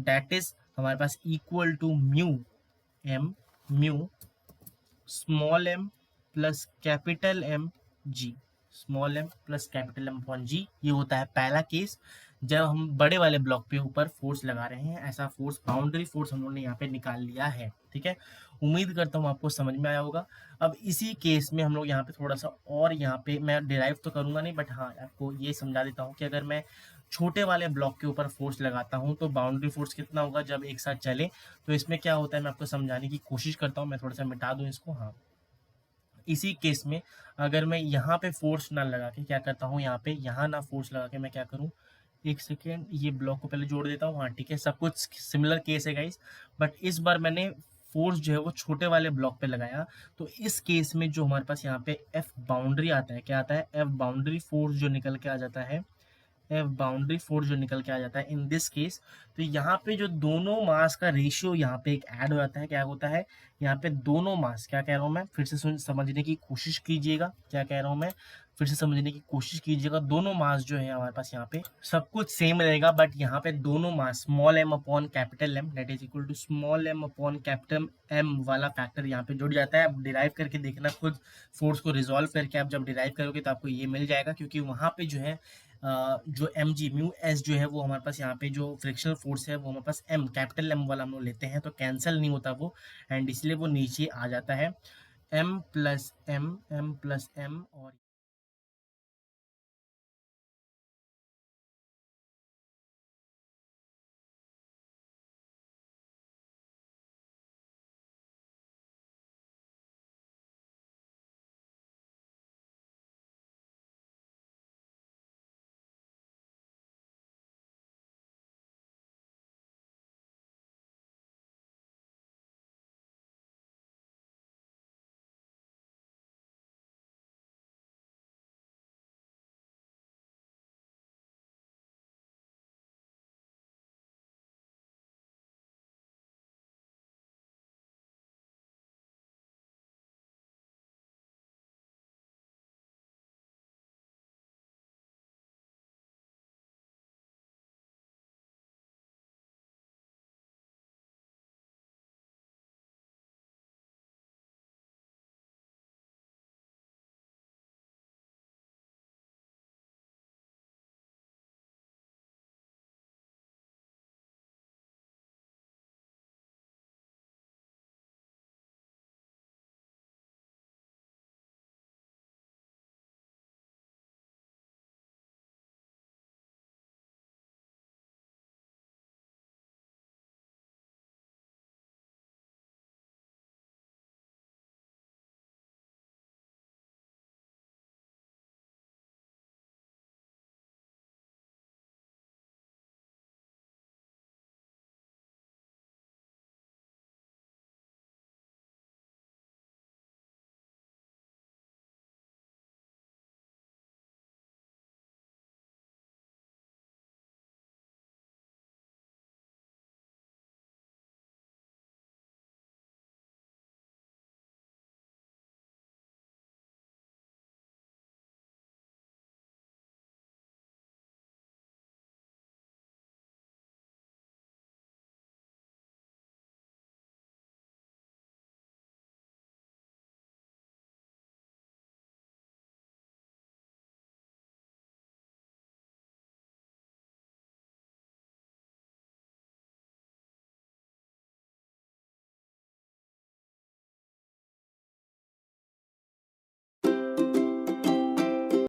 दैट इज हमारे पास equal to mu small M plus capital M G, small M plus capital M upon G. ये होता है पहला केस, जब हम बड़े वाले ब्लॉक पे ऊपर फोर्स लगा रहे हैं। ऐसा फोर्स, बाउंड्री फोर्स हम लोगों ने यहाँ पे निकाल लिया है। ठीक है, उम्मीद करता हूँ आपको समझ में आया होगा। अब इसी केस में हम लोग यहाँ पे थोड़ा सा और, यहाँ पे मैं डिराइव तो करूंगा नहीं, बट हाँ आपको ये समझा देता हूँ कि अगर मैं छोटे वाले ब्लॉक के ऊपर फोर्स लगाता हूँ तो बाउंड्री फोर्स कितना होगा जब एक साथ चले। तो इसमें क्या होता है, मैं आपको समझाने की कोशिश करता हूँ। मैं थोड़ा सा मिटा दूँ इसको। हाँ, इसी केस में अगर मैं यहाँ पे फोर्स ना लगा के क्या करता हूँ, यहाँ ना फोर्स लगा के मैं क्या करूँ, एक सेकेंड, ये ब्लॉक को पहले जोड़ देता हूँ। हाँ ठीक है, सब कुछ सिमिलर केस है गाइस, बट इस बार मैंने फोर्स जो है वो छोटे वाले ब्लॉक पे लगाया। तो इस केस में जो हमारे पास यहाँ पे एफ बाउंड्री आता है, क्या आता है, एफ बाउंड्री फोर्स जो निकल के आ जाता है, बाउंड्री फोर्स जो निकल के आ जाता है इन दिस केस। तो यहाँ पे जो दोनों मास का रेशियो यहाँ पे एक ऐड हो जाता है। क्या होता है, यहाँ पे दोनों मास, क्या कह रहा हूँ मैं, फिर से समझने की कोशिश कीजिएगा, क्या कह रहा हूँ मैं, फिर से समझने की कोशिश कीजिएगा। दोनों मास जो है हमारे पास यहाँ पे सब कुछ सेम रहेगा, बट यहाँ पे दोनों mass small M upon capital M that is equal to small M upon capital M वाला फैक्टर यहाँ पे जुड़ जाता है। अब डिराइव करके देखना खुद, फोर्स को रिजॉल्व करके आप जब डिराइव करोगे तो आपको ये मिल जाएगा, क्योंकि वहाँ पे जो है जो एम जी म्यू एस जो है वो हमारे पास यहाँ पे जो फ्रिक्शनल फोर्स है वो हमारे पास एम, कैपिटल एम वाला हम लोग लेते हैं, तो कैंसिल नहीं होता वो, एंड इसलिए वो नीचे आ जाता है। एम प्लस एम और